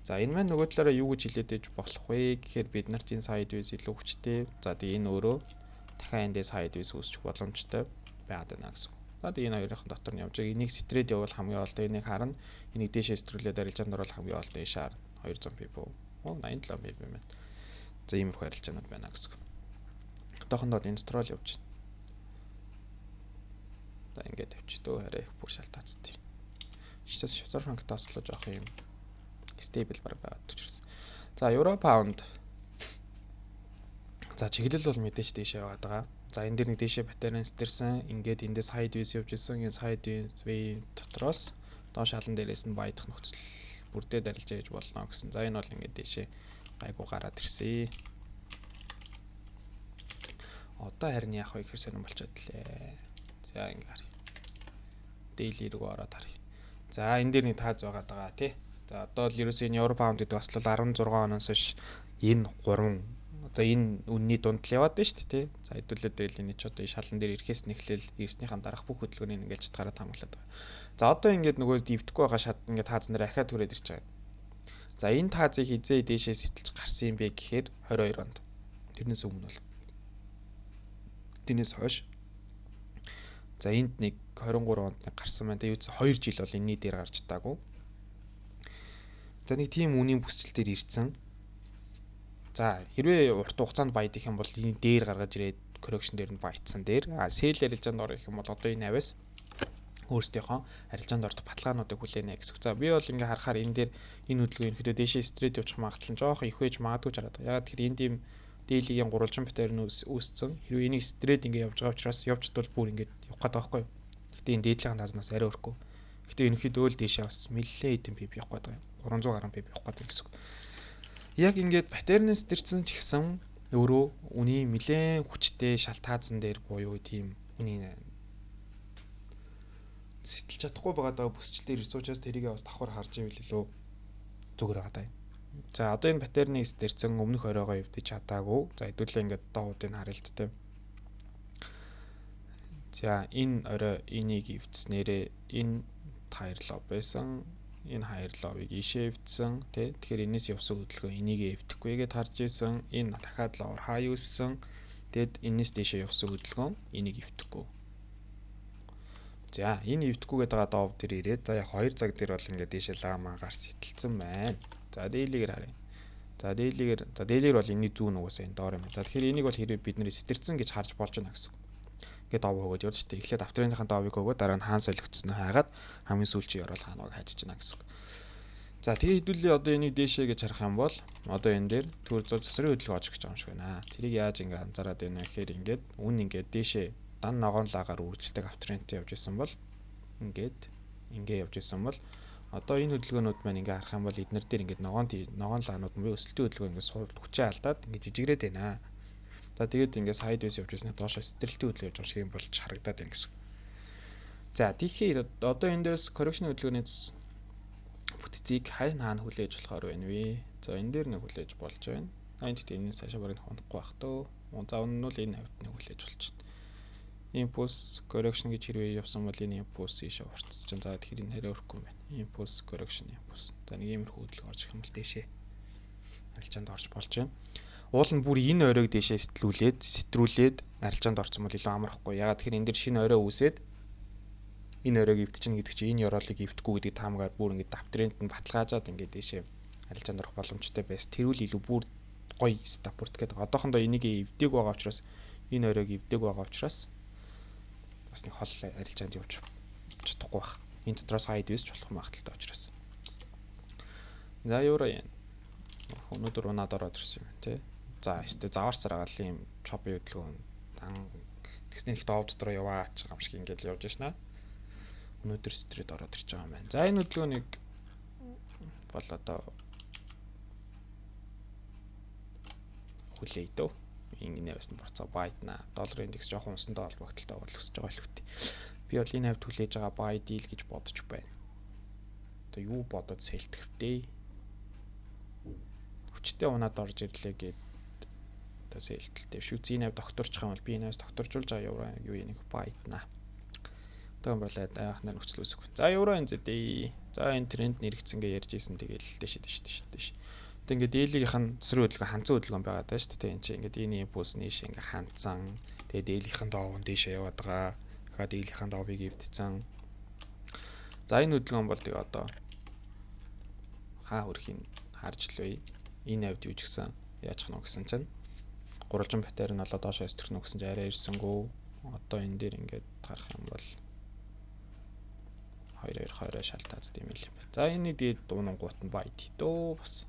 За энэ маань нөгөө талаараа юу гэж хэлээд ээж болох вэ гэхээр бид нарт энэ sideways илүү хүчтэй. За тэгээ энэ өөрөө дахиад эндээ sideways үүсчих боломжтой байгаад байна гэсэн. За тэгээ энэ хоёрын дотор нь явж байгаа. Энийг стрээд явал хамгийн олдоо энийг харна. Энийг дэшээ стрүүлээд арилжаанд орвол хамгийн олдоо ийш харна. 200 пип. 87 пип юм байна. За иймэрхүү арилжаанууд байна гэсэн. Одоохондоо энэ дотор л явж байна. За ингээд тавьчих дөө хараа их бүр шалтгаацтай. Швейцар франктай бас л жоох юм стейбл баг байгаад учраас. За евро паунд. За чиглэл бол мэдээж дээшээ яваад байгаа. За энэ дэр нэг дээшээ паттерн стэрсэн. Ингээд эндээс sideways явж исэн. Энэ sideways дотроос доош халан дээрээс нь баядах нөхцөл бүрдээд арилж яж болно гэсэн. За энэ бол ингээд дээшээ гайгүй гараад ирсэн. Одоо харин яах вэ гэхээр сонирн болчиход лээ. За ингээд харъя. Daily руу ороод харъя. За энэ дээр нэг тааз байгаад байгаа тий. За одоо л ерөөсөө энэ евро паунд гэдэг бас л 16 оноос хойш энэ 3 одоо энэ үнний дунд л яваад байна шүү дээ тий. За хэдүүлээд байл энэ ч одоо шалан дээр ирэхээс нэхлээл ирснийхэн дараах бүх хөдөлгөөнийг ингээд чатгаараа хамгаалаад байгаа. За одоо ингээд нөгөө дэвдэхгүй байгаа шат ингээд тааз нэр ахаад түрээд ирж байгаа. За энэ таазыг хизээ дээшээ сэтэлж гарсан юм бэ гэхээр 22 онд. Тэрнээс өмнө бол тэрнээс хойш. За энд нэг 23 онд нэг гарсан байна. Тэгээ 2 жил бол энэний дээр гарч таагүй. За нэг тийм үнийн бүсчил дээр ирсэн. За хэрвээ урт хугацаанд баядах юм бол энэ дээр гаргаж ирээд correction дээр нь баяцсан дээр sell арилжаанд орох юм бол одоо энэ авиас өөрсдийнхөө арилжаанд ордог баталгаануудыг хүлээнэ гэсэн. За би бол ингээ харахаар энэ дээр энэ хөдөлгөөн ихэд дээшээ стрейт явуучих магадлал нь жоох их байж магадгүй ч хараад байгаа. Яг тэр энэ тийм дээлигийн гурвалжин паттерн үүссэн. Хэрвээ энийг стрейт ингээ явж байгаа учраас явж тул бүр ингээ явах гээд байгаа байхгүй юу. Гэтэ энэ дээдлийн тазнаас арай өрхгүй. Гэтэ ерөнхийдөө л дээшээ бас нэлээд хэдэн пип явах гээд байгаа юм. 300 гаруй пип явах гээд гэсэн. Яг ингээд паттернээс дэрсэн ч гэсэн өөрөө үний нэлээд хүчтэй шалтгаазан дээр буюу тийм үний сэтэлж чадахгүй байгаа бүсчил дээр ирсэн учраас тэрийгээ бас давхар харж ивэл илүү зүгээр байгаа даа. За одоо энэ паттернээс дэрсэн өмнөх оройгоо эвдэж чадаагүй. За хэдүүлээ ингээд доодыг харилттай. За энэ орой энийг эвдснээрээ энэ хайрлоо байсан. Энэ хайрлоовыг ишээ эвдсэн тий. Тэгэхээр энэс явсан хөдөлгөөн энийг эвдэхгүйгээд харж исэн. Энэ дахиад ловор хай үүссэн. Тэгэд энэс дэшээ явсан хөдөлгөөн энийг эвдэхгүй. За энэ эвдэхгүйгээд байгаа доов дээр ирээд за яг 2 цаг дээр бол ингээд дэшээ ламагаар сэтэлцэн байна. За дээлигээр харъя. За дээлигээр бол энэний зүүн угаасаа энэ доор юм. За тэгэхээр энийг бол хэрэг бид нэр сэтэрсэн гэж харж болж байна гэсэн. Ингээд дов өгөөд явж штэ. Эхлээд авторынхаа довыг өгөөд дараа нь хаан солигдсон хайгаад хамгийн сүүлчийн орол хааныг хайж чана гэсэн. За тэгээ хэдүүлээ одоо энийг дээшээ гэж харах юм бол одоо энэ дээр төр зул засрын хөдөлгөөн очих гэж байгаа юм шиг байна. Тэрийг яаж ингээд анзаараад байна вэ гэхээр ингээд үн ингээд дээшээ дан ногоон лагаар үргэлжлдэг авторынтай явж исэн бол ингээд явж исэн бол одоо энэ хөдөлгөөнүүд маань ингээд харах юм бол эднэр дээр ингээд ногоон лагнууд нь өсөлтийн хөдөлгөөн ингээд суулт хүчээ алдаад ингээд жижигрээд байна. За тэгээд ингээд сайдвэйс явж ирснээр доошоо стрэлтийн хөдөлгөөн явж байгаа шиг юм болж харагдаад байна гэсэн. За тэгэхээр одоо энэ дээрс correction хөдөлгөөнөөс бүтцийг хаана хүлээж болохоор байна вэ? За энэ дээр нэг хүлээж болж байна. Энд гэхдээ энэс цаашаа барыг хонхгүй байх төө. За үнэн нь бол энэ хавьд нэг хүлээж болж байна. Impulse correction гэж хэрвээ явсан бол энэ impulse ийшээ уртсаж чинь. За тэгэхээр энэ хараа өрөхгүй юм байна. Impulse correction impulse. За нэг иймэрхүү хөдөлгөөн орж ирэх юм бол дээшээ арилжаанд орж болж байна. Уул нь бүр энэ оройг дээшээ сэтрүүлээд арилжаанд орсон бол илүү амархгүй. Ягаад тэгэхээр энэ дэр шинэ орой үүсээд энэ оройг эвдчихнэ гэдэг чинь энэ ёроолыг эвдэхгүй гэдэг таамагаар бүр ингээд давтрэнд нь баталгаажаад ингээд дээшээ арилжаанд орох боломжтой байс. Тэрүүл илүү бүр гоё стапорт гэдэг. Одоохондоо энийг эвдэг байгаа учраас энэ оройг эвдэг байгаа учраас бас нэг хол арилжаанд явж чадахгүй байх. Энэ дотроос sideways болох магадaltaй учраас. За евро yen. Өнөөдөр унаад ороод ирсэн юм тий. За эсвэл заваарсаар агаал юм шопын хөдөлгөөн тэгснэ их дов дотор яваач байгаа юм шиг ингээд явж яснаа. Өнөөдөр стрит ороод ирж байгаа юм байна. За энэ хөдөлгөөнийг бол одоо хүлээе дөө. Ингээд явсан процоо байдна. Долларын индекс жоохон унсантай холбогдолтой бол өсөж байгаа л үгүй. Би бол энэ хавьд хүлээж байгаа buy deal гэж бодож байна. Одоо юу бодоод сэлтэх вэ? Хүчтэй унаад орж ирлээ гэд одоо сэлтэлтэй. Швейцийн хавьд докторчих юм бол би энэс докторжуулж байгаа евро юу энийг байдна. Одоо болоод анхнаар нөхцөл үүсэх. За евро энэ зэдээ. За энэ тренд нэрэгцэн гээ ярьж исэн тэгэл дэш. Одоо ингээд дээлийнх нь төсрөө хөдөлгөөн ханцан хөдөлгөөн байгаа даа шүү дээ. Энд чинь ингээд энэ импульс нийш ингээд ханцсан. Тэгээ дээлийнх нь доов дээшээ яваад байгаа. Дахиад дээлийнх нь доовыг эвдсэн. За энэ хөдөлгөөн бол тэгээ одоо хаа хөрхийн харж л бай. Энэ хавьд юу ч гэсэн яаж ханаа гэсэн чинь гурвалжин паттерн нь болоо доошоо өсөрнө гэсэн чинь арай ирсэнгүү. Одоо энэ дээр ингээд харах юм бол 2-2 шалтгааз тийм л юм байна. За энэ тэгээд дуунангуут нь бай дөө бас.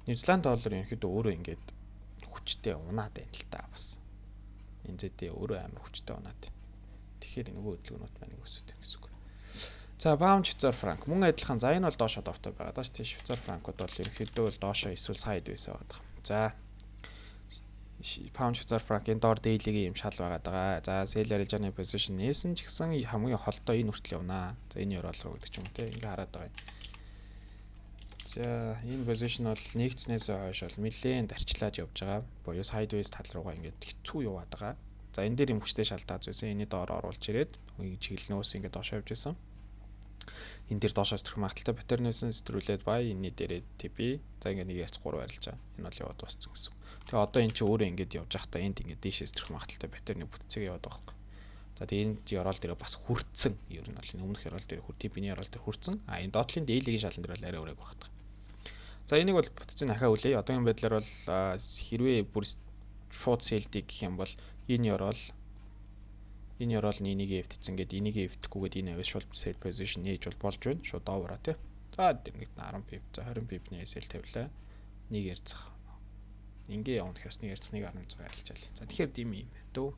Ньюзиланд доллар ерөнхийдөө өөрөө ингээд хүчтэй унаад байна л та бас. NZD өөрөө амар хүчтэй унаад. Тэгэхээр нөгөө хөдөлгөөнүүд маань өсөд гэсэн үг. За паунд швейцар франк мөн адилхан. За энэ бол доошо довтой байгаа даа шүү дээ. Швейцар франкууд бол ерөнхийдөө доошо эсвэл сайд байсан байгаа. За паунд швейцар франкийн доор дээлигийн юм шал байгаа. За sell арилжааны position нээсэн ч гэсэн хамгийн холдоо энэ хүртэл явнаа. За энэ евро руу гэдэг ч юм те ингээ хараад байгаа. За энэ position бол нэгдснээс хойш бол нэлээд арчлаад явж байгаа. Буюу sideways тал руугаа ингээд хэцүү яваад байгаа. За энэ дээр юм хүчтэй шалтгааз байсан. Эний доор оруулж ирээд чиглэлнөөс ингээд доош явж исэн. Энэ дээр доошоос төрх магадaltaй паттернээс стрүүлээд бай энэний дээрээ TP. За ингээд 1-3 арилж байгаа. Энэ бол яваад дууссан гэсэн. Тэгээ одоо эн чинь өөрөө ингээд явж байхдаа энд ингээд дээшээс төрх магадaltaй паттерны бүтцийг яваад байгаа юм. За тэгээ энэ ярол дээр бас хүрцэн. Ер нь бол энэ өмнөх ярол дээр TP-ний ярол дээр хүрцэн. Энэ доотлын дээлигийн шалан дээр бол арай өрөөг багтах. За энийг бол бүтцийн ахаа үлээ. Одоогийн байдлаар бол хэрвээ бүр шууд селдик гэх юм бол энэ ярол нь энийг эвдсэн гэдэг энийг эвдэхгүйгээд энэ авис шууд sell position нээж бол болж байна. Шууд доовороо тий. За нэг 10 pip за 20 pip-ний sell тавилаа. Нэг ярцах. Ингээ явна гэхээс нэг ярцах 1.6 арилжаал. За тэгэхээр тийм юм байна дөө.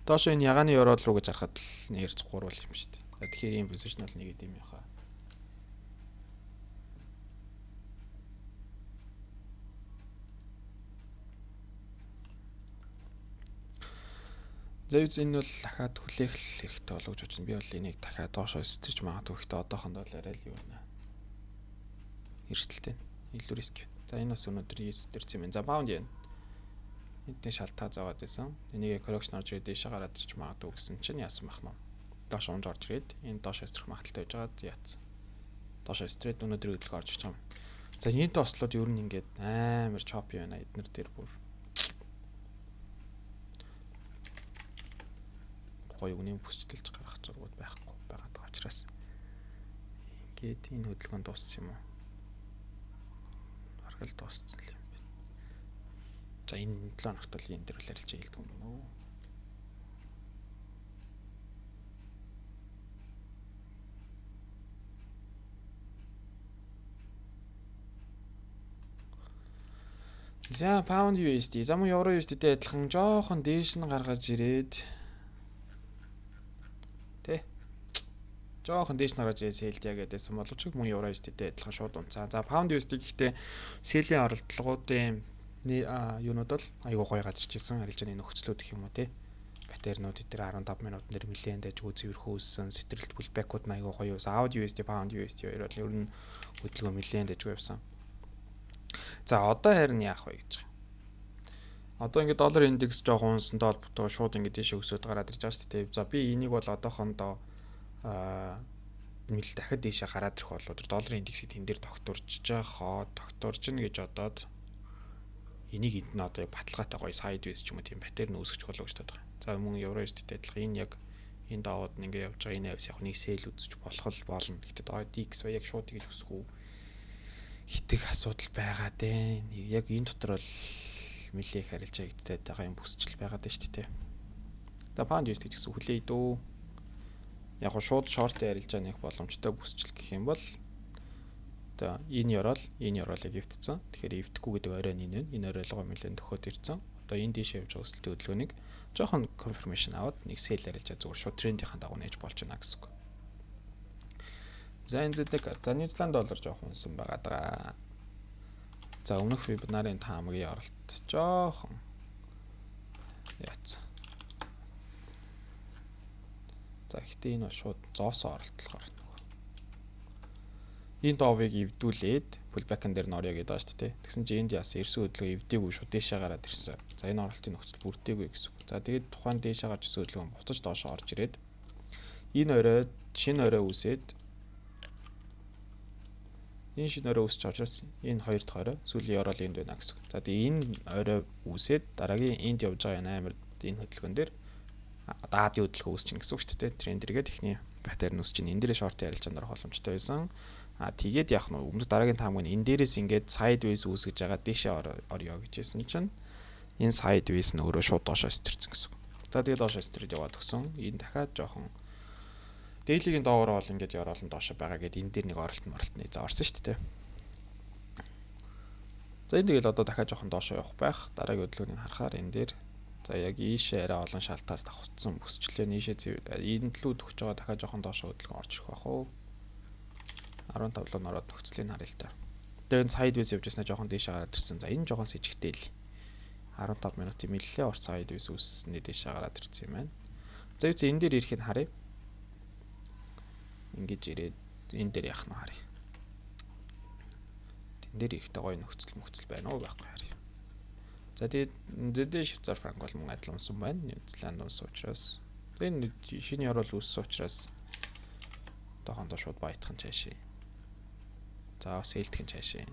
Доошо энэ ягааны ярол руу гэж харахад л ярцах 3 бол юм шүү дээ. За тэгэхээр ийм position бол нэг юм яхаа. За энэ бол дахиад хүлээх хэрэгтэй болов гэж бодсон. Би бол энийг дахиад доошоо өсөж магадгүй гэхдээ одоохондоо л арай л юу нэ. Эрсдэлтэй. Илүү риск. За энэ бас өнөөдөр эсдэрсэн юм. За паунд yen. Эдний шалтгаан зовоод байсан. Энийг correction орж ирээд дэше гараад ирж магадгүй гэсэн чинь яасан бах нь. Доош унж орж ирээд энэ доош өсрөх магадaltaй байж байгаад яатсан. Доош өстрээд өнөөдөр хөдөлгөөн орж ирж байгаа юм. За энэ ослоод ер нь ингээд амар чоп байна. Эднэр дээр бүр гоё үнийн бүсчилж гаргах зургууд байхгүй байгаад байгаа учраас ингээд энэ хөдөлгөөн дууссан юм уу? Бараг л дууссан л юм байна. За энэ 7 хоногт л энэ дээр л арилж хэлдэг юм байна уу? За pound USD, за мөн euro USD-тэй адилхан жоохон дээш нь гаргаж ирээд жоохон дээш нараад сэлдия гэдээсэн боловч мөн евро USD-тэй адилхан шууд унцаа. За pound USD гэхдээ сэллийн оролдлогоодын юунууд бол айгүй гоё гарч ирсэн. Арилжааны нөхцлүүд гэх юм уу те. Паттернууд дээр 15 минутын дээр нэлээд дайжгүй цэвэрхүү өссөн. Сэтрэлт pullback-ууд айгүй гоё юусан. AUD USD, pound USD хоёр бол ер нь хөдөлгөөн нэлээд дайжгүй явсан. За одоо харин яах вэ гэж байгаа. Одоо ингээд доллар индекс жоохон унсантай холбоотой шууд ингээд дэше өсөд гараад ирж байгаа шүү дээ. За би энийг бол одоохондоо мэл дахиад дэше гараад ирэх болоо долларын индексийг тэн дээр тогтворж нь гэж одоод энийг энд нь одоо баталгаатай гоё sideways ч юм уу тийм паттерн үүсгэж болоо гэж бодож байгаа. За мөн евро USD-тэй адилхан энэ яг энэ даваад нь ингээд явж байгаа энэ авис яг нэг сэл үзэж болох болно. Гэхдээ DX яг шууд тэгж өсөх үү? Хитэх асуудал байгаа дээ. Яг энэ дотор бол нэлээх харилцаа игдтэй байгаа юм бүсчил байгаа дээ шүү дээ. За pound USD гэсэн хүлээе дөө. Яг нь шууд шорт арилжаа нэг боломжтой бүсчил гэх юм бол одоо энэ ёроолыг эвдсэн. Тэгэхээр эвдэхгүй гэдэг оройн энэ оройлгоо нэлээд төхөд ирсэн. Одоо энэ дэше явж байгаа өсөлтийн хөдөлгөөнийг жоохон confirmation аваад нэг sell арилжаа зүгээр шууд трендийнхэн дагуу нээж болж байна гэсэн үг. За энэ зэдэг за Ньюзиланд доллар жоохон унсан байгаа даа. За өмнөх вебинарын таамагийн оролт жоохон яатсан. За гэхдээ энэ бол шууд зоосоо оролтлохоор энэ довыг эвдүүлээд pullback-ын дээр нь орё гэдэг байгаа шүү дээ. Тэгсэн чинь энд яасан эрсүү хөдөлгөөн эвдээгүй шууд дээшээ гараад ирсэн. За энэ оролтын нөхцөл бүрдээгүй гэсэн үг. За тэгээд тухайн дээшээ гарч ирсэн хөдөлгөөн буцаж доошоо орж ирээд энэ оройд шинэ орой үсээд энэ шинэ орой үсч учраас энэ хоёр дахь орой сүүлийн орол энд байна гэсэн үг. За тэгээд энэ орой үсээд дараагийн энд явж байгаа амар энэ хөдөлгөөн дээр даадын хөдөлгөөн үүсчин гэсэн үг шүү дээ. Тренд эргээд ихний паттерн үүсчин энэ дээрээ шорт ярилжаанд орох боломжтой байсан. Тэгээд яах нь өмнө дараагийн таамаг нь энэ дээрээс ингээд sideways үүсгэж байгаа дэшээ орё гэж хэлсэн чинь энэ sideways нь өөрөө шууд доошоо стэрсэн гэсэн үг. За тэгээд доошоо стэрээд яваад өгсөн. Энэ дахиад жоохон Дээлигийн доогоор бол ингээд ёроолон доошо байгаа гэд энэ дээр нэг оролт зааварсан шүү дээ. За энэ тэгэл одоо дахиад жоохон доошо явах байх. Дараагийн хөдөлгөөнийг харахаар энэ дээр за яг ийшээ арай олон шалтаас давхцсан өсчлөө нийшээ энэ төлөө төгсөж байгаа дахиад жоохон доошо хөдөлгөөн орж ирэх байх уу. 15 лог ороод нөхцөлийг харъя л та. Тэгээд сайдвейс явж яснаа жоохон дээш гараад ирсэн. За энэ жоохон сэжигтэй л 15 минутын мэллээ орц сайдвейс үүснээ дээш гараад ирсэн юм байна. За юу ч энэ дээр ирэхийг харъя. Ингэж ирээд энэ дээр яах нь харъя. Тэн дээр ирэхдээ гоё нөхцөл байна уу байхгүй харъя. За тэгээд зэдэ Швейцар франк бол мөн адил унсан байна. Нидерланд унсан учраас энэ шинэ орол үүссэн учраас тохондоо шууд баятхан цаашаа. За сэлтгэн цаашаа.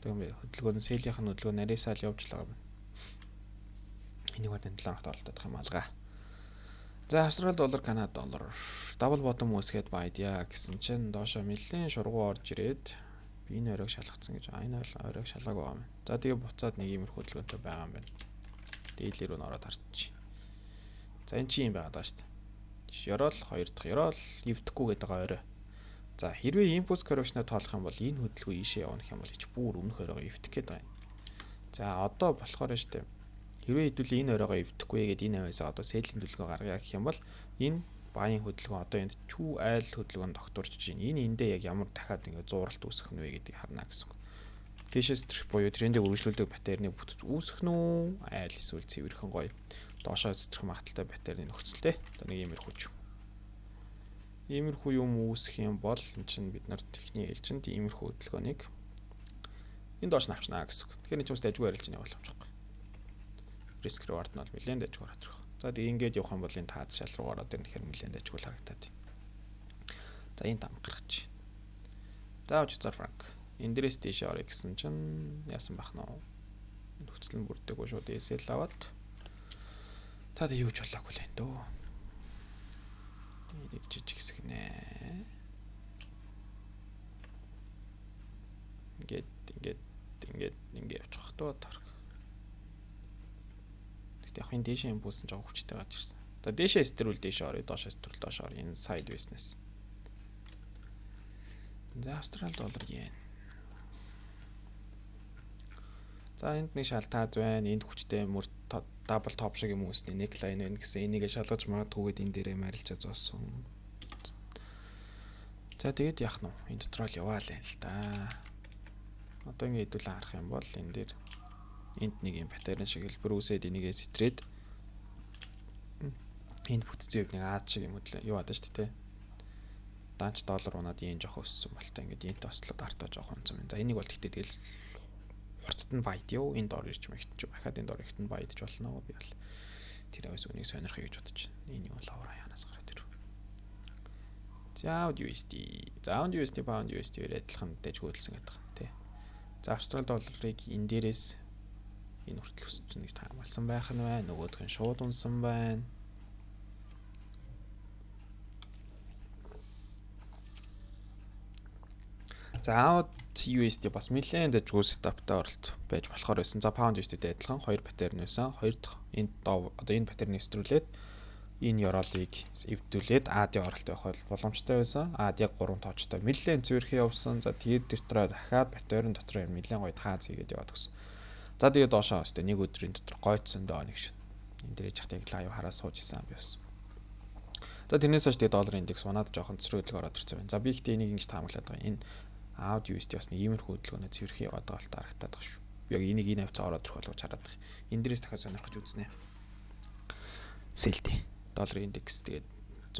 Тэгээд хөдөлгөөн сэлийнх нь хөдөлгөөн нарийсаа л явж л байгаа юм. Энийг бол энэ 7 хоногт оролдох юм алгаа. За Австрали доллар, Канада доллар дабл ботом үүсгээд байдяа гэсэн чинь доошо нэлээд шургуу орж ирээд би энэ оройг шалгацсан гэж энэ оройг шалгаагүй байгаа юм. За тэгээ буцаад нэг иймэрхүү хөдөлгөөнтэй байгаа юм байна. Дийлэр рүү ороод харчих. За энэ чи юм байгаа даа шүү дээ. Ёроол 2 дахь ёроол эвдэхгүй гэдэг байгаа орой. За хэрвээ импульс коррекшноо тоолох юм бол энэ хөдөлгөөн ийшээ явах юм бол ич бүр өмнөх оройгоо эвдэх гээд байгаа юм. За одоо болохоор шүү дээ. Хэрвээ хэдүүлээ энэ оройгоо эвдэхгүй гэдэг энэ аваасаа одоо сэллийн төлгөө гаргая гэх юм бол энэ баян хөдөлгөөн одоо энд чүү айл хөдөлгөөн докторч чинь энэ эндээ яг ямар дахиад ингэ зууралт үүсэх нь вэ гэдгийг харна гэсэн үг. Кэшэс трих буюу трендийг үргэлжлүүлдэг батарейны бүтц үүсэх нь үү айл эсвэл цэвэрхэн гоё доошоо сэтгэх магадaltaй батарейны нөхцөлтэй. Одоо нэг иймэрхүү ч юм. Иймэрхүү юм үүсэх юм бол эн чинь бид нар техникийн ээлжинд иймэрхүү хөдөлгөөнийг энэ доош навчнаа гэсэн үг. Тэгэхээр энэ ч бас дайггүй арилж байгаа боломжтой. Риск reward нь бол нэлээд дайггүй харагдах. За тэг ингээд явах юм бол энэ таац шал руу ороод ирнэхээр нэлээд дайггүй харагдаад байна. За энэ там гаргач. За Швейцар франк. Энэ дээрээс дэше орё гэсэн чинь яасан бах нь нөхцөл нь бүрдээгүй шууд эсэл аваад та юу ч болоогүй л энэ дөө. Энийг жижиг хэсэг нэ. Ингээд явчих доо тар. Тэгтээ яг энэ дэше импульс нь жоо хүчтэй гаж ирсэн. За дэше эстрүүл дэше орё, доош эстрүүл доош орё. Энэ сайд бизнес. За Австрали доллар йен. За энд нэг шалтгаан байна. Энд хүчтэй мөр дабл топ шиг юм үүснэ. Нэг лайн байна гэсэн энийгээ шалгаж магадгүйгээд энэ дээрээ марилчаа зоосон. За тэгээд яах нь вэ? Энэ дотор л яваа л юм л да. Одоо ингэ хэдүүлэн харах юм бол энэ дээр энд нэг юм батарейн шиг хэлбэр үүсээд энийгээ сэтрээд энд бүтцийн хувьд нэг аад шиг юм хөдлөө юу адаа шүү дээ. Данч доллар унаад yen жоох өссөн болтой ингээд yen тослоод артаа жоох онцсон юм. За энийг бол тэгтээ тэгэл хурцд нь байд юу энэ дор ирж мэгтж байхад энэ дор ихт нь байдж болно би бол тэр аваас үнийг сонирхъя гэж бодож байна. Энэ юу лавра янаас гараад ирв. За USD. За USD pound USD-ээр адилхан дэж хөөдөлсөн гэдэг юм тий. За Австрали долларыг энэ дээрээс энэ хүртэл өсч нэг таамагласан байх нь байна. Нөгөөх нь шууд унсан байна. За AUD USD бас нэлээд дэж сетаптай оролт байж болохоор байсан. За pound USD-тэй адилхан 2 паттерн байсан. 2 дахь энэ одоо энэ паттернийг эсрүүлээд энэ ёроолыг эвдүүлээд AD-ийн оролт явах боломжтой байсан. AD яг 3 тоочтой нэлээд зөөрхий явсан. За тэр дотроо дахиад паттерн дотроо нэлээд гоё тааз хийгээд яваад гисэн. За тэгээд доошоо өстэй нэг өдрийн дотор гойцсон доо нэг шин. Энэ дээр яж хатыг лайв хараа сууж исэн би бас. За тэрнээс хойш тэгээд доллар индекс унаад жоохон цэцрүүлэг ороод ирсэн байна. За би ихтэй энийг ингэж таамаглаад байгаа. Энэ AUD USD бас нэг иймэрхүү хөдөлгөөнөө цэвэрхий яваад байгаа л харагдаад байгаа шүү. Би яг энийг энэ хавцаа ороод ирэх болгож хараад байгаа. Энэ дээрээс дахиад сонирхож үзнэ. Сэлтэй. Доллар индекс тэгээд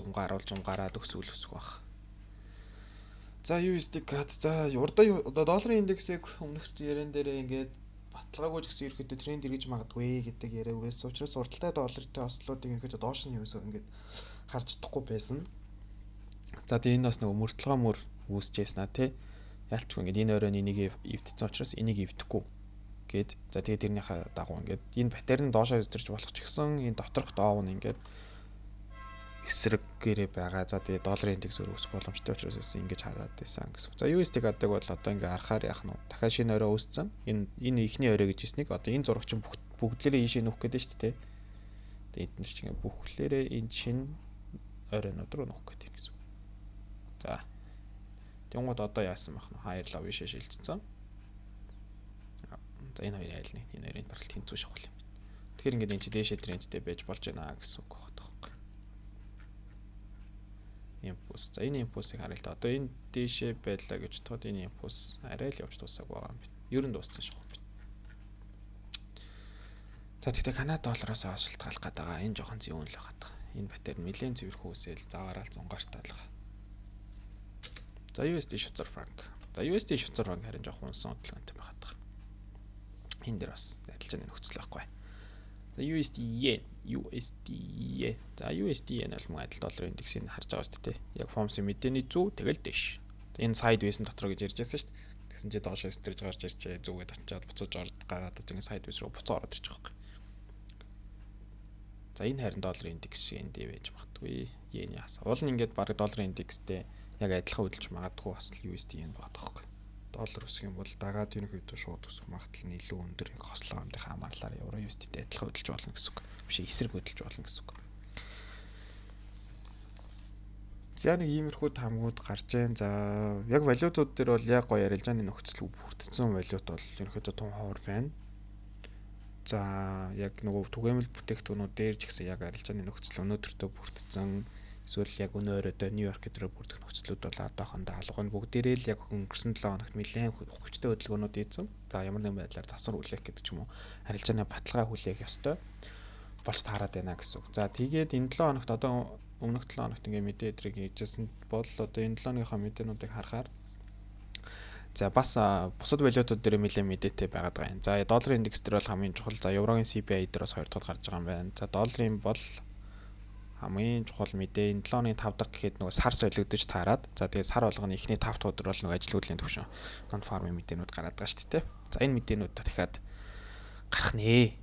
100 гаруул 100 гараад өсөх байх. За USD CAD за урдаа долларын индексийг өмнөх яриан дээрээ ингээд баталгаагүй ч гэсэн ерөөхдөө тренд эргэж магадгүй гэдэг яриа байсан. Учраас урдтай доллартай ослуудыг ерөөхдөө доош нь юусоо ингээд харж чадахгүй байсан. За тэгээд энэ бас нэг мөртлөгөө мөр үүсчихсэн аа тий. Ялчгүй ингээд энэ оройн энийг эвдсэн учраас энийг эвдэхгүй гээд за тэгээд тэрнийхээ дагуу ингээд энэ паттерн доошоо өсөрч болох ч гэсэн энэ доторх доов нь ингээд эсрэгээрээ байгаа. За тэгээд долларын индекс өсөх боломжтой учраас ингэж хараад байсан гэсэн. За USD гадаг бол одоо ингээд харахаар яах нь дахиад шинэ орой үүссэн. Энэ ихний орой гэж хэлснийг одоо энэ зурагчин бүгдлээрээ ийшээ нүүх гэдэг нь шүү дээ. Тэгээд эдгээр чинь ингээд бүхлээрээ энэ шинэ ойройнууд руу нөхөх гэдэг юм гэсэн. За. Тэнгууд одоо яасан байх нь higher low вишээ шилжсэн. За энэ хоёрын айлны энэ хоёрын баралт тэнцүү шахал юм. Тэгэхээр ингээд энэ чи дээшээ трендтэй байж болж байна гэсэн үг байна таахгүй. Импульс. За энэ импульсыг харъя л да. Одоо энэ дээшээ байлаа гэж бодоход энэ импульс арай л явж дуусаагүй байгаа юм байна. Ер нь дууссан шахал байна. За тэгтээ Канада доллароос хойш шалтгаалах гээд байгаа. Энэ жоохон зүүн л байгаа. Энэ батер нэлээд цэвэрхэн үсэл заваараа зунгаартай байгаа. За USD Швейцар франк. За USD Швейцар франк харин жоохон унсан хөдөлгөөнтэй байгаа. Энэ дээр бас арилжааны нөхцөл байхгүй. За USD yen. За USD yen бол мөн адил долларын индексийг харж байгаа шүү дээ. Яг FOMC мэдээний зүв тэгэл дэш. Энэ sideways дотор гэж ярьж байсан шүү дээ. Тэгсэн чи доошоо стэрж гарч ирчээ зүгээд очиад буцаж гараад одоо ингэ sideways руу буцаа ороод ирж байгаа юм. За энэ харин долларын индекс шиг энд байж магадгүй. Yen яасан. Уул нь ингээд баг долларын индекстэй яг адилхан хөдөлж магадгүй бас USD yen багтахгүй. Доллар өсөх юм бол дагаад ерөнхийдөө шууд өсөх магадлал нь илүү өндөр яг хослоомдын хамаарлаар евро USD-тэй адилхан хөдөлж болно гэсэн үг. Биш эсрэг хөдөлж болно гэсэн үг. За нэг иймэрхүү тамгууд гарч जैन. За яг валютууд дээр бол яг гоё арилжааны нөхцөл бүрдсэн валют бол ерөнхийдөө тун хоор байна. За яг нөгөө түгээмэл бүтээгдэхүүнүүд дээр ч гэсэн яг арилжааны нөхцөл өнөөдөртөө бүрдсэн. Эсвэл яг өнөөрөө Нью-Йорк дээр бүрдэх нөхцлүүд бол одоохондоо алга нь бүгдээрээ л яг өнгөрсөн 7 хоногт нэлээд хүчтэй хөдөлгөөнүүд ийцэн. За ямар нэгэн байдлаар засвар хүлээх гэдэг ч юм уу арилжааны баталгаа хүлээх ёстой болж таарад байна гэсэн үг. За тэгээд энэ 7 хоногт одоо өмнөх 7 хоногт ингээ мэдээ эдрийг хийжсэн бол одоо энэ 7 өдрийнхөө мэдээнүүдийг харахаар за бас бусад валютууд дээр нэлээд мэдээтэй байгаад байгаа юм. За долларын индекс дээр бол хамгийн чухал. За еврогийн CPI дээр бас 2 дахь гарч байгаа юм байна. За долларын бол хамгийн чухал мэдээ энэ 7 оны 5 дахь гэхэд нөгөө сар солигдож таарад. За тэгээд сар болгоны эхний 5 дахь өдөр бол нөгөө ажил хөдлийн төвшин нон фармын мэдээнүүд гараад байгаа шүү дээ. За энэ мэдээнүүд дахиад гарах нэ.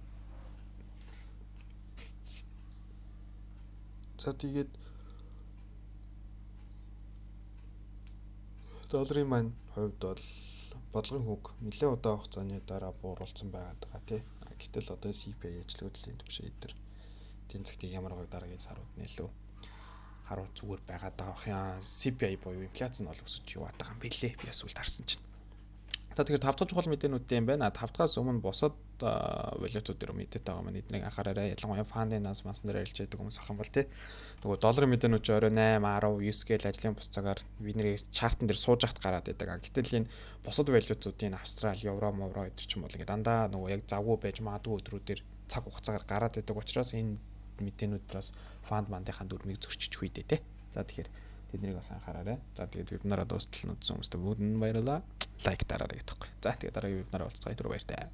За тэгээд долларын маань хувьд бол бодлогын хөг нэлээд удаан хугацааны дараа бууруулсан байгаад байгаа тий. Гэтэл одоо CPI ажил хөдлийн төвшин эдэр тэнцэгтийг ямар байгааг дараагийн сарууд нэлээд харуу зүгээр байгаад байгаа. CPI буюу инфляц нь бол өсөж яваад байгаа юм билээ. Би эсвэл тарсан чинь. За тэгэхээр 5 дахь чухал мэдээнүүдтэй юм байна. 5 дахьаас өмнө бусад валютууд дээр мэдээтэй байгаа маань эднийг анхаараарай. Ялангуяа фандинанс мансан дээр арилж яадаг хүмүүс ах юм бол тий. Нөгөө долларын мэдээнүүд ч орой 8, 10, 9 гээл ажлын бус цагаар бидний чартн дээр сууж хат гараад байдаг. Гэтэл энэ бусад валютуудын Австрали, Евро, Мовро өдр ч юм бол ингэ дандаа нөгөө яг завгүй байж магадгүй өдрүүдээр цаг хугацаагаар гараад байдаг учраас энэ мэдээнүүдээс фанд мандынхаа дүрмийг зөрчиж хүйдэ тий. За тэгэхээр тэднийг бас анхаараарай. За тэгээд вебинараа дуустал нь үзсэн хүмүүстээ бүгд нь баярлалаа. Лайк дараарай гэдэг. За тэгээд дараагийн вебинараа уулзцгаая. Түр баяртай.